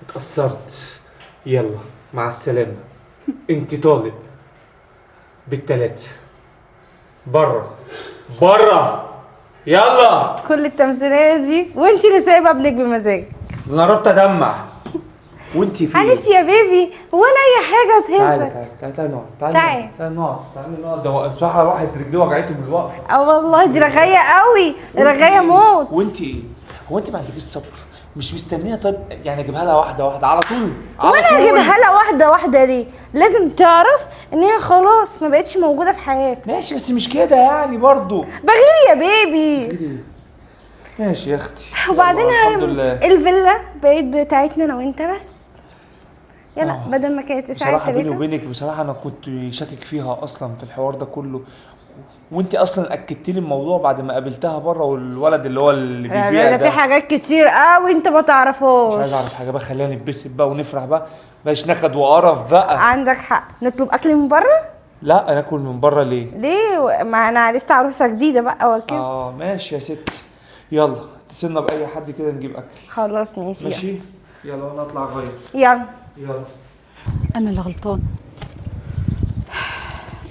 اتأثرت. يلا مع السلامة، انت طالق بالتلاتة. بره يلا. كل التمثيليه دي وانت اللي سايبه ابنك بمزاجك. انا قربت ادمع وانت فين؟ معلش يا بيبي، ولا اي حاجه تعالي تهزك. تعالي نقعد. تعالي نقعد. ده بصراحة واحد رجليه وجعته من الوقفة. والله دي رغايه قوي، رغايه موت. وانت ايه؟ هو انت ما عندكيش صبر؟ مش مستنيه؟ طيب يعني اجيبها لها واحده على طول. وانا هجيبها لها واحده ليه؟ لازم تعرف ان هي خلاص ما بقتش موجوده في حياتك. ماشي بس مش كده يعني برضو. بغير يا بيبي. ماشي يا اختي. وبعدين الحمد لله. الفيلا بقت بتاعتنا انا وانت بس. يلا بدل ما كانت ساعه بصراحه بيني 3. وبينك بصراحه انا كنت شاكك فيها اصلا في الحوار ده كله، وانت اصلا اكدت لي الموضوع بعد ما قابلتها بره، والولد اللي هو اللي بيبيع ده في حاجات كتير قوي انت ما مش تعرفوش. عايز اعرف حاجه بقى، خلينا نتبسط بقى ونفرح بقى، بلاش نكد وقرف بقى. عندك حق. نطلب اكل من بره؟ لا ناكل من بره ليه؟ ليه؟ ما انا لسه عروسه جديده بقى وكده. ماشي يا ستي. يلا اتصلنا باي حد كده نجيب اكل. خلاص ماشي. ماشي يلا وانا اطلع اغير. يلا. انا اللي غلطان،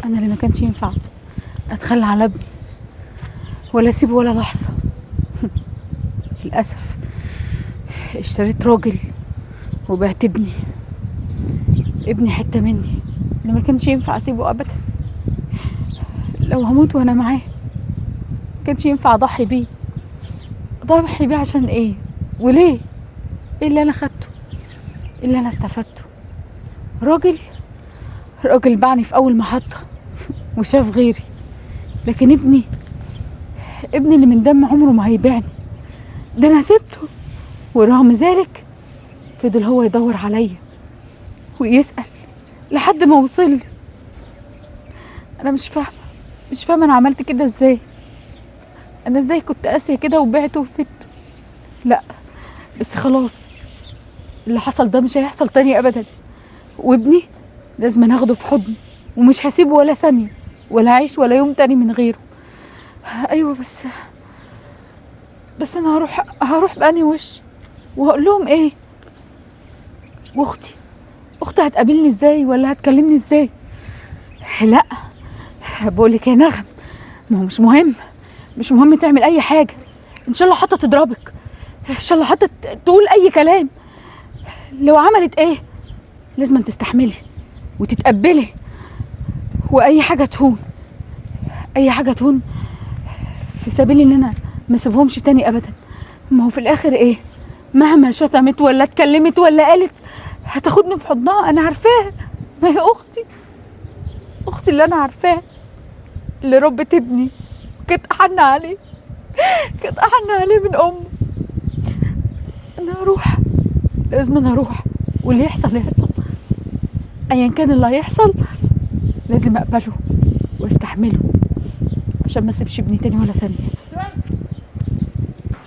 انا اللي ما كانش ينفع اتخلى على ابني ولا اسيبه ولا لحظه. للاسف اشتريت راجل وبعت ابني حته مني اللي ما كانش ينفع اسيبه ابدا. لو هموت وانا معاه ما كانش ينفع اضحي بيه عشان ايه وليه؟ ايه اللي انا خدته؟ ايه اللي انا استفدته؟ راجل باعني في اول محطه وشاف غيري، لكن ابني اللي من دم عمره ما هيبيعني. ده انا سبته ورغم ذلك فضل هو يدور عليا ويسأل لحد ما وصل لي. انا مش فاهمه انا عملت كده ازاي. انا ازاي كنت قاسيه كده وبعته وسبته؟ لا بس خلاص، اللي حصل ده مش هيحصل تاني ابدا، وابني لازم اخده في حضني ومش هسيبه ولا ثانيه ولا هعيش ولا يوم تاني من غيره. ايوه بس انا هروح بأني وش وهقول لهم ايه؟ واختي هتقابلني ازاي ولا هتكلمني ازاي؟ لا بقولك يا نغم، ما هو مش مهم مش مهم تعمل اي حاجه، ان شاء الله حتى تضربك، ان شاء الله حتى تقول اي كلام. لو عملت ايه لازم تستحملي وتتقبلي، واي حاجه تهون، اي حاجه تهون في سبيل ان انا ما اسيبهمش تاني ابدا. ما هو في الاخر ايه، مهما شتمت ولا اتكلمت ولا قالت هتاخدني في حضنها، انا عارفاها، ما هي اختي، اختي اللي انا عارفاها، اللي ربت ابني كانت احن عليه، كانت احن عليه من امه. انا هروح، لازم انا اروح، واللي يحصل يحصل، ايا كان اللي هيحصل لازم اقبله واستحمله عشان ما اسيبش ابني تاني ولا ثانيه.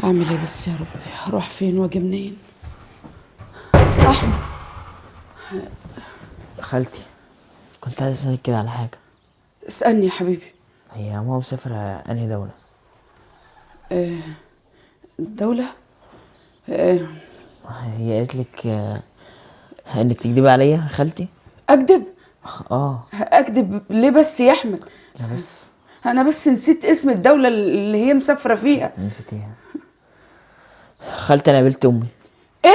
اعمل ايه بس يا ربي؟ هروح فين واجي منين؟ خالتي، كنت عايز اسالك كده على حاجه. اسالني يا حبيبي. هي ماما مسافره انهي دوله؟ الدولة؟ هي قالت لك انك تكدبي عليا يا خالتي. اكذب؟ اه. اكذب ليه بس يا احمد؟ لا بس انا بس نسيت اسم الدولة اللي هي مسافرة فيها. نسيتيها. خالتي انا قابلت امي. ايه؟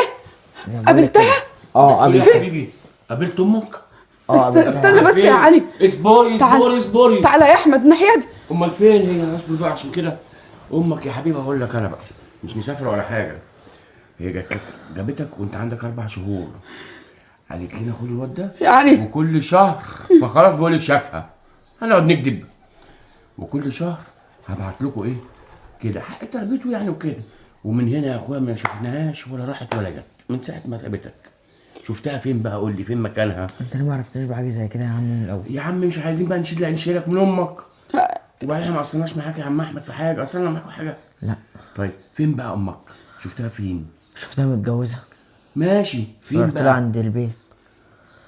زي ما بقولك قابلتها؟ كده. اه قول يا قابلتها. حبيبي، قابلت امك؟ استنى بس يا علي. اصبري تعال. اصبري. تعالى يا احمد ناحية دي. امال فين هي؟ اصبر بقى عشان كده. امك يا حبيبي اقول لك انا بقى مش مسافره ولا حاجه، هي جابتك وانت عندك 4 شهور، قالت لنا خد الواد ده يا علي. وكل شهر، ما خلاص بقول لك شافها، هنقعد نكذب، وكل شهر هبعت لكم ايه كده حق تربيته يعني وكده. ومن هنا يا اخويا ما شفناهاش ولا راحت ولا جت من ساعه ما قابلتك. شفتها فين بقى؟ قول لي فين مكانها. انت ليه ما عرفتنيش بحاجه زي كده يا عم من الاول؟ يا عم مش عايزين بقى نشيلك من امك، وبعدين ما قصرناش معاك يا عم احمد في حاجه، قصرنا معاك في حاجه؟ لا. طيب فين بقى امك؟ شفتها فين؟ شفتها متجوزه. ماشي، فين رحت لها بقى؟ عند البيت.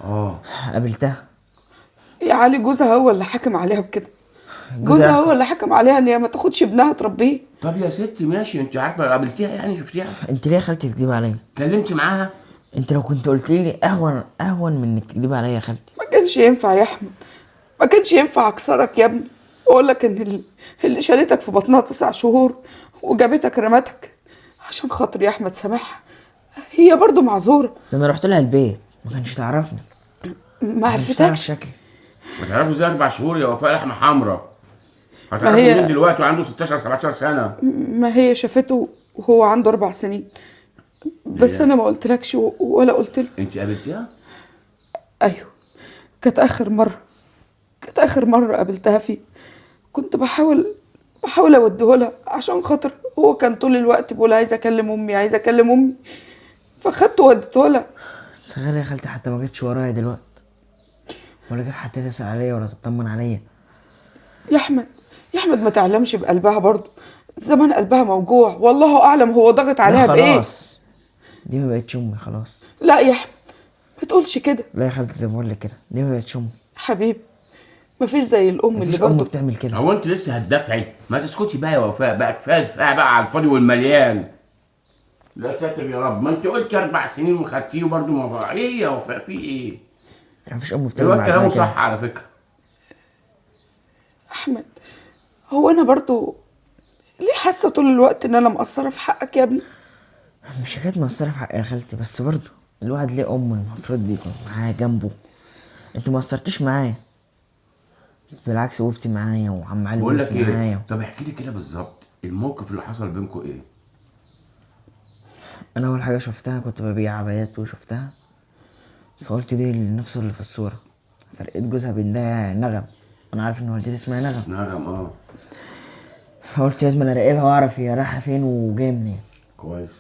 اه قابلتها. يا علي جوزها هو اللي حكم عليها بكده. جوزها هو اللي حكم عليها ان هي ما تاخدش ابنها تربيه. طب يا ستي ماشي، انت عارفه قابلتيها يعني شفتيها؟ انت ليه يا خالتي تكدبي عليا؟ كلمتي معاها؟ انت لو كنت قلت لي اهون من انك تكدبي عليا يا خالتي. ما كانش ينفع يا احمد، ما كانش ينفع اكسرك يا ابني واقول لك ان اللي شالتك في بطنها 9 شهور وجابتك رمتك عشان خاطر يا احمد سامحها، هي برضو معذوره. ده انا رحت لها البيت ما كانش تعرفني. ما كانش تعرف عرفتكش. شكلي. هتعرفوا ازاي 4 شهور يا وفاء لحمه حمراء؟ هتعرفوا هي- مين دلوقتي وعنده 16 17 سنه؟ ما هي شافته وهو عنده 4 سنين، بس هي- انا ما قلتلكش ولا قلت له. انت قابلتيها؟ ايوه، كانت اخر مره قابلتها فيه. كنت بحاول اوديهولها عشان خاطر هو كان طول الوقت بيقول عايز اكلم امي، فخدته ووديتهولها. تخيل يا خالتي حتى ما جتش ورايا دلوقتي، ولا جت حتى تسأل عليا ولا تطمن عليا. يا احمد ما تعلمش بقلبها برضو، زمان قلبها موجوع، والله اعلم هو ضاغط عليها لا بايه. خلاص، دي ما بقتش امي خلاص. لا يا احمد ما تقولش كده. لا يا خالتي زي ما بقول لك كده، دي ما بقتش امي. حبيبي مفيش زي الام اللي مفيش ام برضو بتعمل كده. هو انت لسه هتدافعي؟ ما تسكتي بقى يا وفاء بقى، كفايه دفاع بقى على الفاضي والمليان. لا ساتر يا رب، ما انت قلت 4 سنين وخدتيه وبرضه ما ايه يا وفاء في ايه؟ مفيش ام بتعمل الواد مع كلامه ابنها كده. صح على فكره. احمد هو انا برضو ليه حاسه طول الوقت ان انا مقصره في حقك يا ابني؟ مش حكايه مقصره في حق يا خالتي، بس برضه الواحد ليه ام المفروض يكون معاه جنبه. انت ما قصرتيش معايا، بالعكس وقفتي معايا وعم علي بقول لك وقف ايه، معايا. طب احكي لي كده بالظبط الموقف اللي حصل بينكم ايه؟ انا اول حاجه شفتها كنت ببيع عبايات وشفتها، فقلت دي نفس اللي في الصوره، فلقيت جوزها بيديها نغم. انا عارف ان والدتي اسمها نغم، نغم اه. فقلت لازم انا اراقبها واعرف هي رايحه فين وجايه منين. كويس.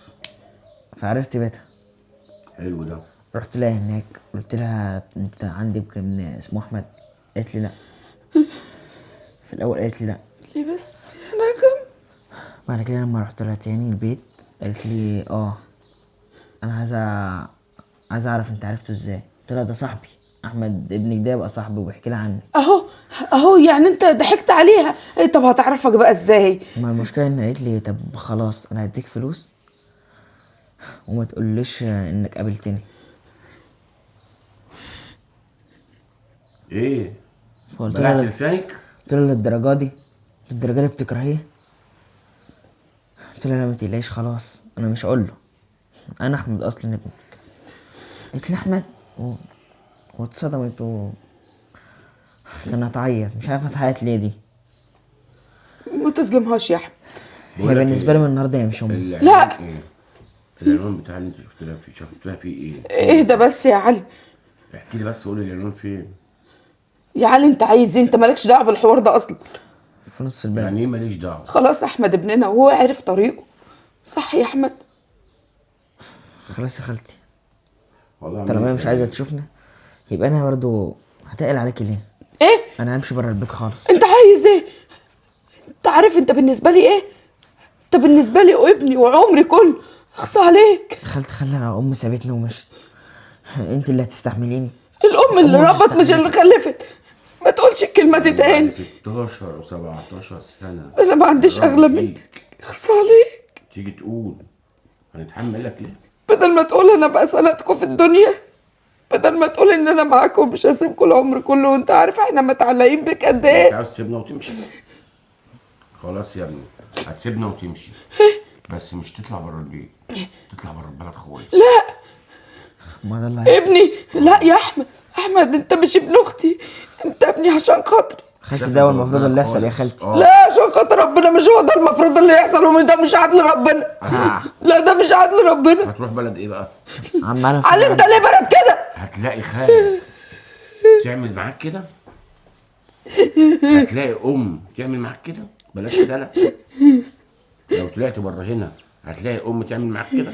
فعرفت بيتها. حلو ده. رحت لها هناك، قلت لها انت عندك ابن اسمه احمد؟ قالت لي لا. في الاول قالت لي لا، ليه بس يا نغم؟ بعد كده لما رحت لها تاني البيت قالت لي انا عايز اعرف انت عرفته ازاي. قلت لها ده صاحبي احمد، ابنك ده يبقى صاحبي وبيحكي لي عنك. اهو يعني انت ضحكت عليها. إيه طب هتعرفك بقى ازاي؟ ما المشكله ان قالت لي طب خلاص انا هديك فلوس وما تقوليش انك قابلتني. ايه؟ فقلت بلعت لها لسانك؟ للدرجه دي بتكرهيه؟ قلت لها لا ما تقلقيش خلاص انا مش هقول له، انا احمد اصلا ابنك. قلت لي احمد واتصدمت كانت هتعيط، مش عارفه تعيط ليه دي. ما تظلمهاش يا احمد. هي بالنسبه لي من النهارده هي مش امي. لا. العنوان بتاع اللي انت شفتها فيه ايه؟ ايه ده بس يا علي؟ احكي لي بس، قولي العنوان فين؟ يا علي انت عايز إيه؟ انت مالكش دعوه بالحوار ده اصلا. في نص البلد. يعني ايه ماليش دعوه؟ خلاص احمد ابننا وهو عرف طريقه، صح يا احمد؟ خلاص يا خالتي، والله طالما هي مش عايزه تشوفنا يبقى انا برضو هتقل عليكي ليه؟ ايه؟ انا همشي بره البيت خالص. انت عايز ايه؟ انت عارف انت بالنسبه لي ايه؟ انت بالنسبه لي وابني وعمري كله، اخصى عليك. خالتي خليها ام سابتني ومشت، انت اللي هتستحمليني. الام اللي ربت مش اللي خلفت. ما تقولش الكلمه دي تاني. 16 و17 سنه انا ما عنديش اغلى منك، اخصى عليك. تيجي تقول هنتحمل لك ليه؟ بدل ما تقول انا بقى سندكم في الدنيا، بدل ما تقول ان انا معاكم مش هسيبكم العمر كله، وانت عارف احنا متعلقين بك قد انت ايه. عاوز تسيبنا وتمشي؟ خلاص يا ابني هتسيبنا وتمشي، بس مش تطلع بره البيت، تطلع بره البلد خالص. لا ما ده اللي هيحصل. ابني، لا يا احمد، احمد انت مش ابن اختي، انت ابني عشان خاطري. خالتي ده هو المفروض اللي يحصل يا خالتي. لا عشان خاطر ربنا، مش هو ده المفروض اللي يحصل، وده مش عدل ربنا. لا ده مش عدل ربنا. هتروح بلد ايه بقى؟ عم انا علي انت ليه بلد كده؟ هتلاقي خالد تعمل معاك كده، هتلاقي ام تعمل معاك كده، بلاش دلع. لو طلعت بره هنا هتلاقي ام تعمل معاك كده.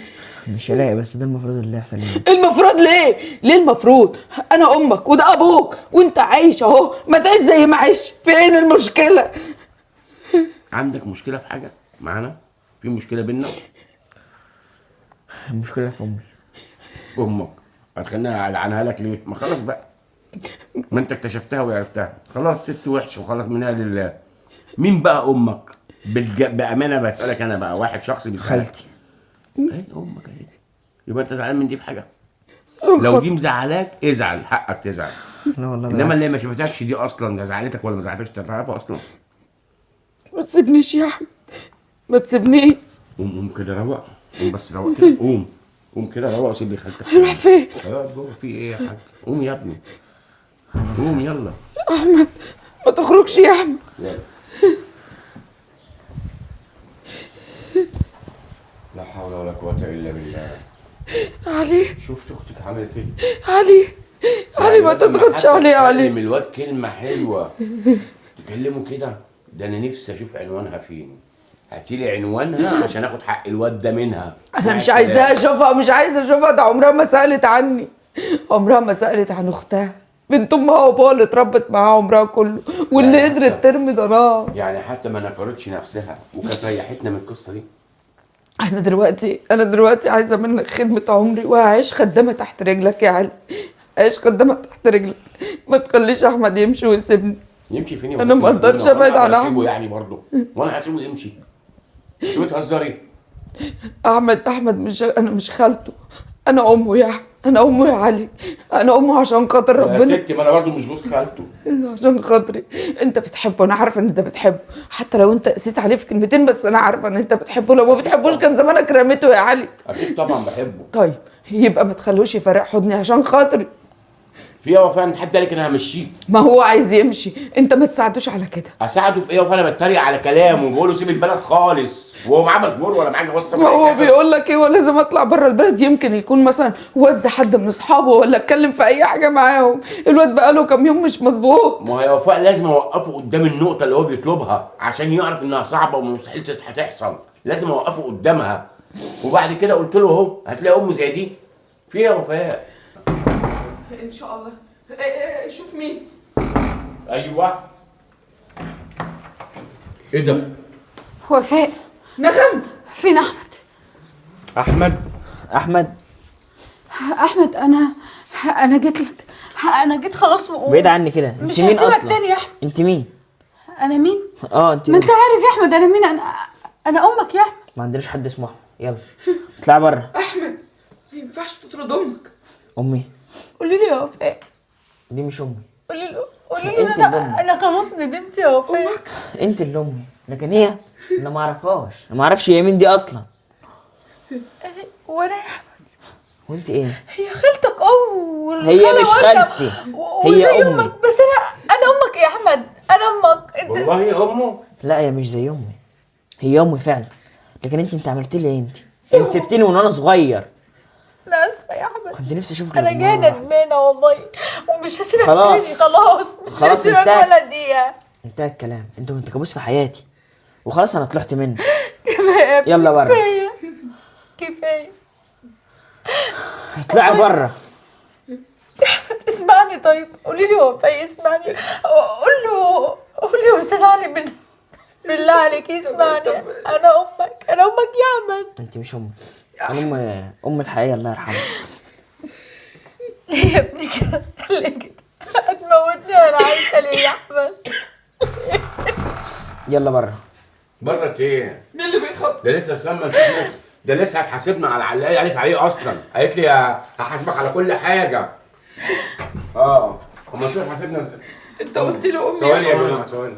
مش هلاقي، بس ده المفروض اللي يحصل يعني. المفروض ليه؟ ليه المفروض؟ انا امك وده ابوك وانت عايش اهو، ما تعيش زي ما عايش، فين المشكله؟ عندك مشكله في حاجه معانا؟ في مشكله بينا؟ المشكله في امي. امك هتخليني العنها لك ليه؟ ما خلاص بقى، ما انت اكتشفتها وعرفتها، خلاص ست وحشه وخلاص منها لله. مين بقى امك؟ بامانه بسالك انا بقى، واحد شخص بيسالك. خالتي. ايه امك اهي. يبقى انت زعلان من دي في حاجه؟ لو دي مزعلاك ازعل، حقك تزعل. لا والله انما بالعكس. اللي ما شفتكش دي اصلا لا زعلتك ولا ما زعلتكش تعرفها اصلا. ما تسيبنيش يا احمد، ما تسيبنيش. قوم كده روق، قوم بس روق كده، قوم كده روق وسيب لي خالتك. هروح فين؟ اقعد جوه، في ايه يا حاج؟ قوم يا ابني، قوم يلا. احمد ما تخرجش يا احمد. يلا. لا حول ولا قوة إلا بالله. علي، شفت أختك عملت إيه؟ علي ما تضغطش علي يا علي. كلم الواد كلمة حلوة تكلمه كده، ده أنا نفسي أشوف عنوانها فين. هاتيلي عنوانها عشان آخد حق الواد ده منها. انا مش عايزاها اشوفها، مش عايزه اشوفها، ده عمرها ما سالت عني، عمرها ما سالت عن اختها، بنت امها وابوها اللي اتربت معاها عمرها كله، واللي قدرت ترمي ضناها. يعني حتى ما نكرتش نفسها وكانت ريحتنا من القصة دي. انا دلوقتي عايزه منك خدمه عمري، وهعيش خدامه تحت رجلك يا علي، عيش خدامه تحت رجلك، ما تخليش احمد يمشي ويسيبني. يمشي فين؟ أنا ما أقدرش أبعد عن أحمد. أحمد يعني برضه، وأنا هسيبه يمشي؟ أنت بتهزري؟ احمد انا مش خالته، انا امه يا احمد، انا امه يا علي، انا امه عشان خاطر يا ربنا. ستي ما أنا برضه مش جوز خالته. عشان خاطري انت بتحبه، انا عارفه ان انت بتحبه، حتى لو انت قسيت عليه في كلمتين، بس انا عارفه ان انت بتحبه. لو ما بتحبوش كان زمانك رميته يا علي. أكيد طبعا بحبه. طيب يبقى ما تخلوش يفرق حضني عشان خاطري. في يا وفاء حد قال لك انا همشيه؟ ما هو عايز يمشي، انت ما تساعدوش على كده. اساعده في ايه؟ وفاء انا بتريق على كلامه وبقول له سيب البلد خالص، وهو معاه باسبور ولا معاه جواز سفر؟ ما هو بيقول لك ايه، ولازم اطلع بره البلد، يمكن يكون مثلا وزع حد من اصحابه ولا اتكلم في اي حاجه معاهم. الواد بقاله كام يوم مش مظبوط. ما هي وفاء لازم اوقفه قدام النقطه اللي هو بيطلبها عشان يعرف انها صعبه ومستحيل هتحصل، لازم اوقفه قدامها. وبعد كده قلت له اهو هتلاقي امه زي دي. في ايه يا وفاء؟ ان شاء الله. شوف مين. ايوه. ايه ده؟ وفاء، نغم. فين احمد؟ احمد احمد انا جيت لك، انا جيت خلاص بعيد عني كده. انت مش مين هسيبك اصلا؟ تاني يا احمد. انت مين؟ انا مين؟ انت ما انت عارف يا احمد انا مين. انا امك يا احمد. ما عندناش حد اسمه احمد. يلا اطلع بره. احمد ما ينفعش تطرد امك. امي قولي لي يا وفاء، دي مش امي. قولي له انت اللي أمي. انا خلاص ندمت يا وفاء. انت اللي امي، لكن هي انا ما اعرفهاش، انا ما اعرفش هي مين دي اصلا. وانا يا احمد وانت ايه؟ هي خالتك هي مش خالتي، هي وزي امي. امك. بس انا امك يا احمد، انا امك انت. والله امه. لا هي مش زي امي، هي امي فعلا. لكن انت عملتي لي ايه؟ انت سبتيني وانا صغير. انا اسفه يا احمد، كنت نفسي اشوفك انا جايه لما مرة. ندمانه والله، ومش هسيبك خلاص. تاني. خلاص مش خلاص هسيبك انتهى. ولا دقيقه. انتهى الكلام، انت كنت كابوس في حياتي وخلاص انا طلعت منك. كفايه يا ابني، يلا بره. كفايه كفايه. اطلعي بره. اسمعني طيب، قولي لي هو فاي، اسمعني. قول له استاذ علي بالله عليك يسمعني. انا امك يا احمد. انت مش امي، انا ام الحقيقه الله يرحمها. ليه يا ابني كده؟ ليه كده؟ هتموتني وانا عايشه ليه يا احمد؟ يلا بره. بره ايه؟ مين اللي بيخبط؟ ده لسه سما ده لسه هتحاسبنا على اللي قالت عليه اصلا. قالت لي هحاسبك على كل حاجه. امال شو هتحاسبنا ازاي؟ انت قلت لي امي. ثواني يا جماعه ثواني.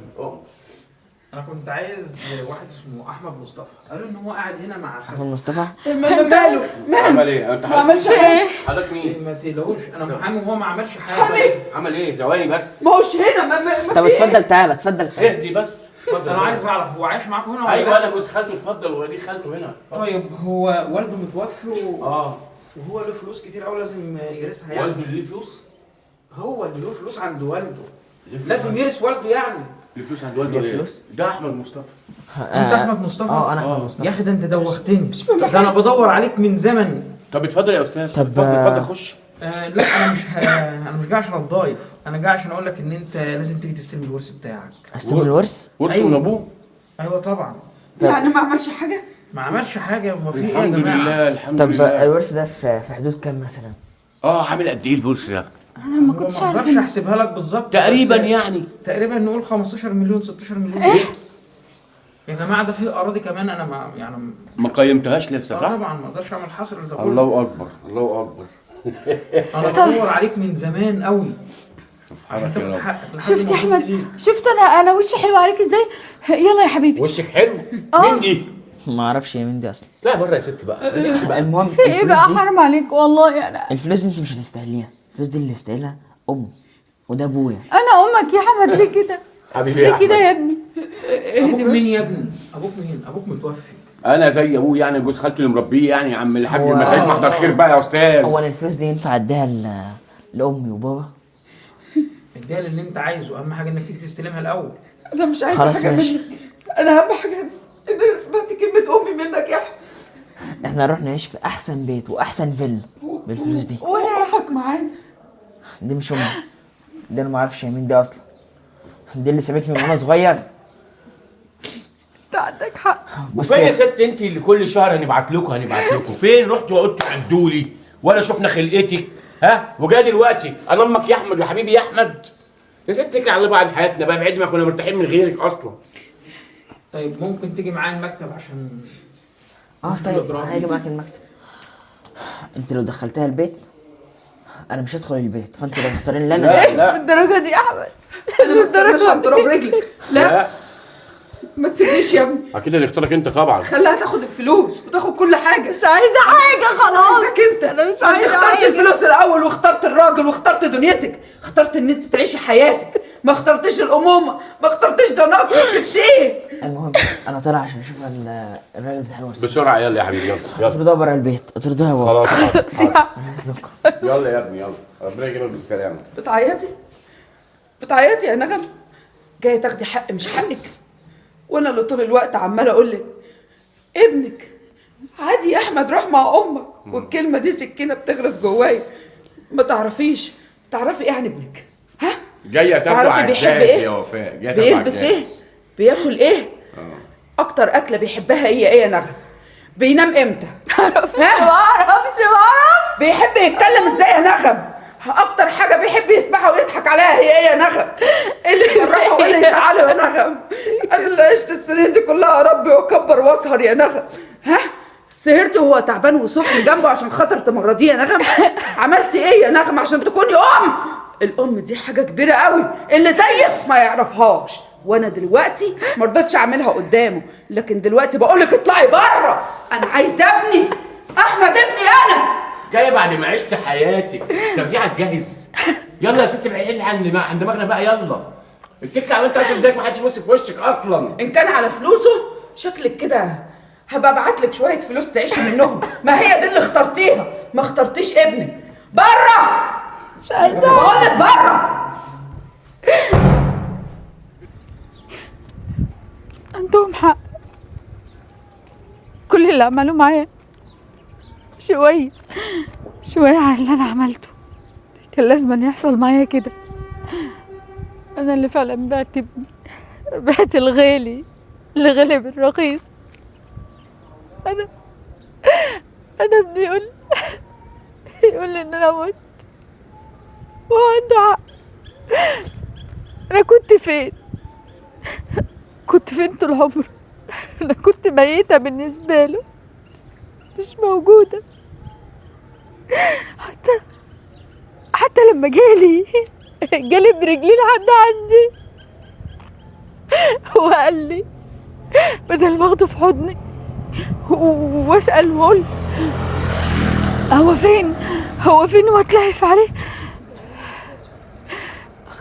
انا كنت عايز واحد اسمه احمد مصطفى، قالوا ان هو قاعد هنا مع احمد مصطفى. انت عايز عمل ايه؟ انت ما عملش ايه؟ حضرتك مين؟ ما تقلقوش، انا محامي وهو ما عملش حاجه. عمل ايه؟ ثواني بس. ما هوش هنا ما طب اتفضل تعالى، اتفضل تعالى. اهدي بس. اتفضل. انا عايز اعرف هو عايش معاكم هنا ولا ايوه لا؟ انا جوز خالته. اتفضل. ودي خالته هنا. طيب هو والده متوفي وهو له فلوس كتير قوي لازم يرثها يعني. والده اللي ليه فلوس؟ هو اللي له فلوس عند والده، لازم يرث والده يعني. ليه فلوس عند والده؟ ليه ليه؟ فلوس؟ ده احمد مصطفى. انت احمد مصطفى؟ انا احمد مصطفى. يا اخي ده انت دوختني، ده انا بدور عليك من زمن. طب اتفضل يا استاذ. طب، اتفضل خش. لا انا مش جاي عشان اتضايف، انا جاي عشان اقول لك ان انت لازم تيجي تستلم الورث بتاعك. استلم الورث؟ ورثه أيوة. من ابوه؟ ايوه طبعا. يعني ما عملش حاجه؟ ما عملش حاجه، هو في ايه يا الحمد جماعه؟ لله الحمد طب لله. الورث ده في حدود كام مثلا؟ عامل قد ايه الفلوس ده؟ انا ما كنتش ما عارفه اقدرش احسبها لك بالظبط، تقريبا بس يعني. تقريبا نقول 15 مليون 16 مليون. يا جماعه ده فيه اراضي كمان انا ما قيمتهاش لسه صح؟ طبعا ما اقدرش اعمل حصر لده. الله اكبر الله اكبر. انا بدور عليك من زمان قوي عشان سبحانك يا تاخد رب. حقك. لحد شفت ما يا احمد؟ وصلت ليه. شفت انا وشي حلو عليك ازاي؟ يلا يا حبيبي. وشك حلو؟ مين دي؟ ما اعرفش هي مين دي اصلا. لا بره يا ستي بقى. المهم في ايه بقى؟ حرام عليك والله. الفلوس دي انت مش هتستاهليها، الفلوس دي اللي يستاهلها امي وده ابويا. انا امك يا احمد. ليه كده؟ حبيبي يا ليه كده أحمد. يا ابني؟ ابوك مين يا ابني؟ ابوك مين؟ ابوك متوفي. انا زي ابوه يعني، جوز خالته اللي مربيه يعني. يا عم الحاج هو- ما خليك محضر خير بقى يا استاذ. هو انا الفلوس دي ينفع اديها لامي وبابا؟ اديها اللي انت عايزه، اهم حاجه انك تيجي تستلمها الاول. انا مش عايزه خلاص حاجه ماشي. منك. انا اهم حاجه ان سمعت كلمه امي منك يا احمد. احنا نروح نعيش في احسن بيت واحسن فيلا بالفلوس دي. وانا امك معانا. دي مش امي، دي انا ما اعرفش هي مين دي اصلا. دي اللي سابتني من وانا صغير. انت عندك حق. بص وفين يا يا ست انت اللي كل شهر هنبعت لكم فين رحتوا وقعدتوا عدوا لي ولا شفنا خلقتك؟ وجاي دلوقتي انا امك يا احمد وحبيبي يا احمد. يا ست اتكل على الله بقى عن حياتنا بقى، بعد ما كنا مرتاحين من غيرك اصلا. طيب ممكن تيجي معايا المكتب عشان طيب الإجراء. هاجي معاك المكتب. انت لو دخلتها البيت انا مش هدخل البيت، فانت لو تختارين اللي انا لا الدرجه دي يا احمد؟ انا ما استناش عند تراب رجلك. لا ما تسيبنيش يا ابني. اكيد اللي اختارك انت طبعا. خليها تاخد الفلوس وتاخد كل حاجه. مش عايزه حاجه خلاص. عايزك انت. انا مش انت عايزه اخترت حاجه. الفلوس الاول واخترت الراجل واخترت دنيتك، اخترت ان انت تعيشي حياتك، ما الامومه، ما اخترتش ده ناقص. سبت ايه؟ المهم انا طالع عشان اشوف الراجل بتاع الورث. بسرعه يلا يا حبيبي يلا يلا. اطردوها بره البيت، اطردوها يا بابا. خلاص حاضر. سيبها. يلا يا ابني يلا. ربنا يجيبك بالسلامه. بتعيطي يا نغم؟ جايه تاخدي حق مش حقك، وانا اللي طول الوقت عماله اقول لك ابنك عادي يا احمد، روح مع امك. والكلمه دي سكينه بتغرس جوايا. ما تعرفي ايه عن ابنك؟ ها؟ جايه تاكل تعرفي على بيحب الجاهز ايه؟ يا وفاء. جايه تاكل على بيلبس الجاهز. ايه؟ بياكل ايه؟ اكتر اكله بيحبها هي ايه يا نغم؟ بينام امتى؟ ما اعرفش. بيحب يتكلم ازاي يا نغم؟ اكتر حاجه بيحب يسمعها ويضحك عليها هي ايه يا نغم؟ اللي يفرحه واللي يزعله يا نغم. انا اللي عشت السنين دي كلها اربي واكبر واسهر يا نغم. ها؟ سهرتي وهو تعبان وسخن جنبه عشان خاطر تمرضيه يا نغم؟ عملتي ايه يا نغم عشان تكوني ام؟ الام دي حاجه كبيره قوي، اللي زيك ما يعرفهاش. وانا دلوقتي ما رضيتش اعملها قدامه، لكن دلوقتي بقول لك اطلعي بره. انا عايزه ابني احمد، ابني انا. جايه بعد ما عشت حياتك تاخديه على الجاهز؟ يلا يا ست العيال عند دماغنا بقى، يلا اتكلي على انت اصلا زيك ما حدش يبص في وشك اصلا. ان كان على فلوسه شكلك كده هبقى ابعت لك شويه فلوس تعيشي منهم، ما هي دي اللي اخترتيها، ما اخترتيش ابنك. بره، مش عايزة بقول لك بره. عندهم حق، كل اللي عملوه معايا شوية على اللي أنا عملته، كان لازم أن يحصل معايا كده. أنا اللي فعلا بعت ابني، بعت الغالي اللي غلب الرخيص. أنا ابني يقول لي إن أنا مت، وهو عنده حق. أنا كنت فين طول عمري؟ أنا كنت ميتة بالنسبة له، مش موجودة. حتى لما جالي برجلي لحد عندي وقال لي بدل ما اخده في حضني واسأل واقول هو فين واتلهف عليه.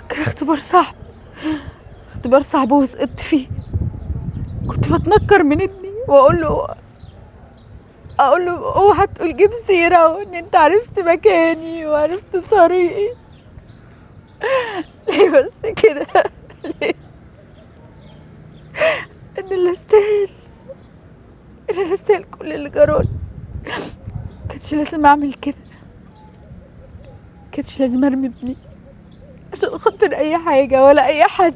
كان اختبار صعب وسقطت فيه. كنت بتنكر من ابني واقول له اوعى تقول جيب سيره، وان انت عرفت مكاني وعرفت طريقي. ليه بس كده؟ ليه؟ انا اللي استاهل كل اللي جرالي. كانش لازم اعمل كده، كانش لازم ارمي ابني عشان خاطر اي حاجه ولا اي حد.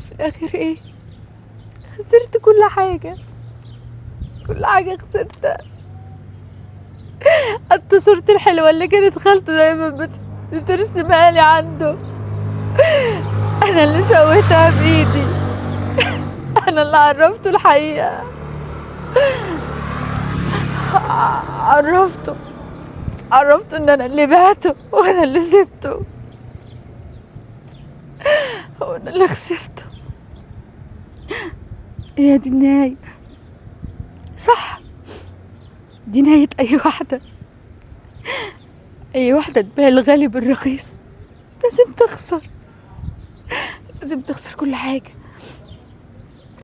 في الاخر ايه؟ خسرت كل حاجه خسرتها. حتى صورتي الحلوة اللي كانت خالته دايما بترسمها لي عنده، أنا اللي شويتها بإيدي. أنا اللي عرفته الحقيقة، عرفته إن أنا اللي بعته وأنا اللي سبته وأنا اللي خسرته. هي دي النهاية، صح؟ دي نهاية أي واحدة تبيع الغالي بالرخيص. لازم تخسر كل حاجة.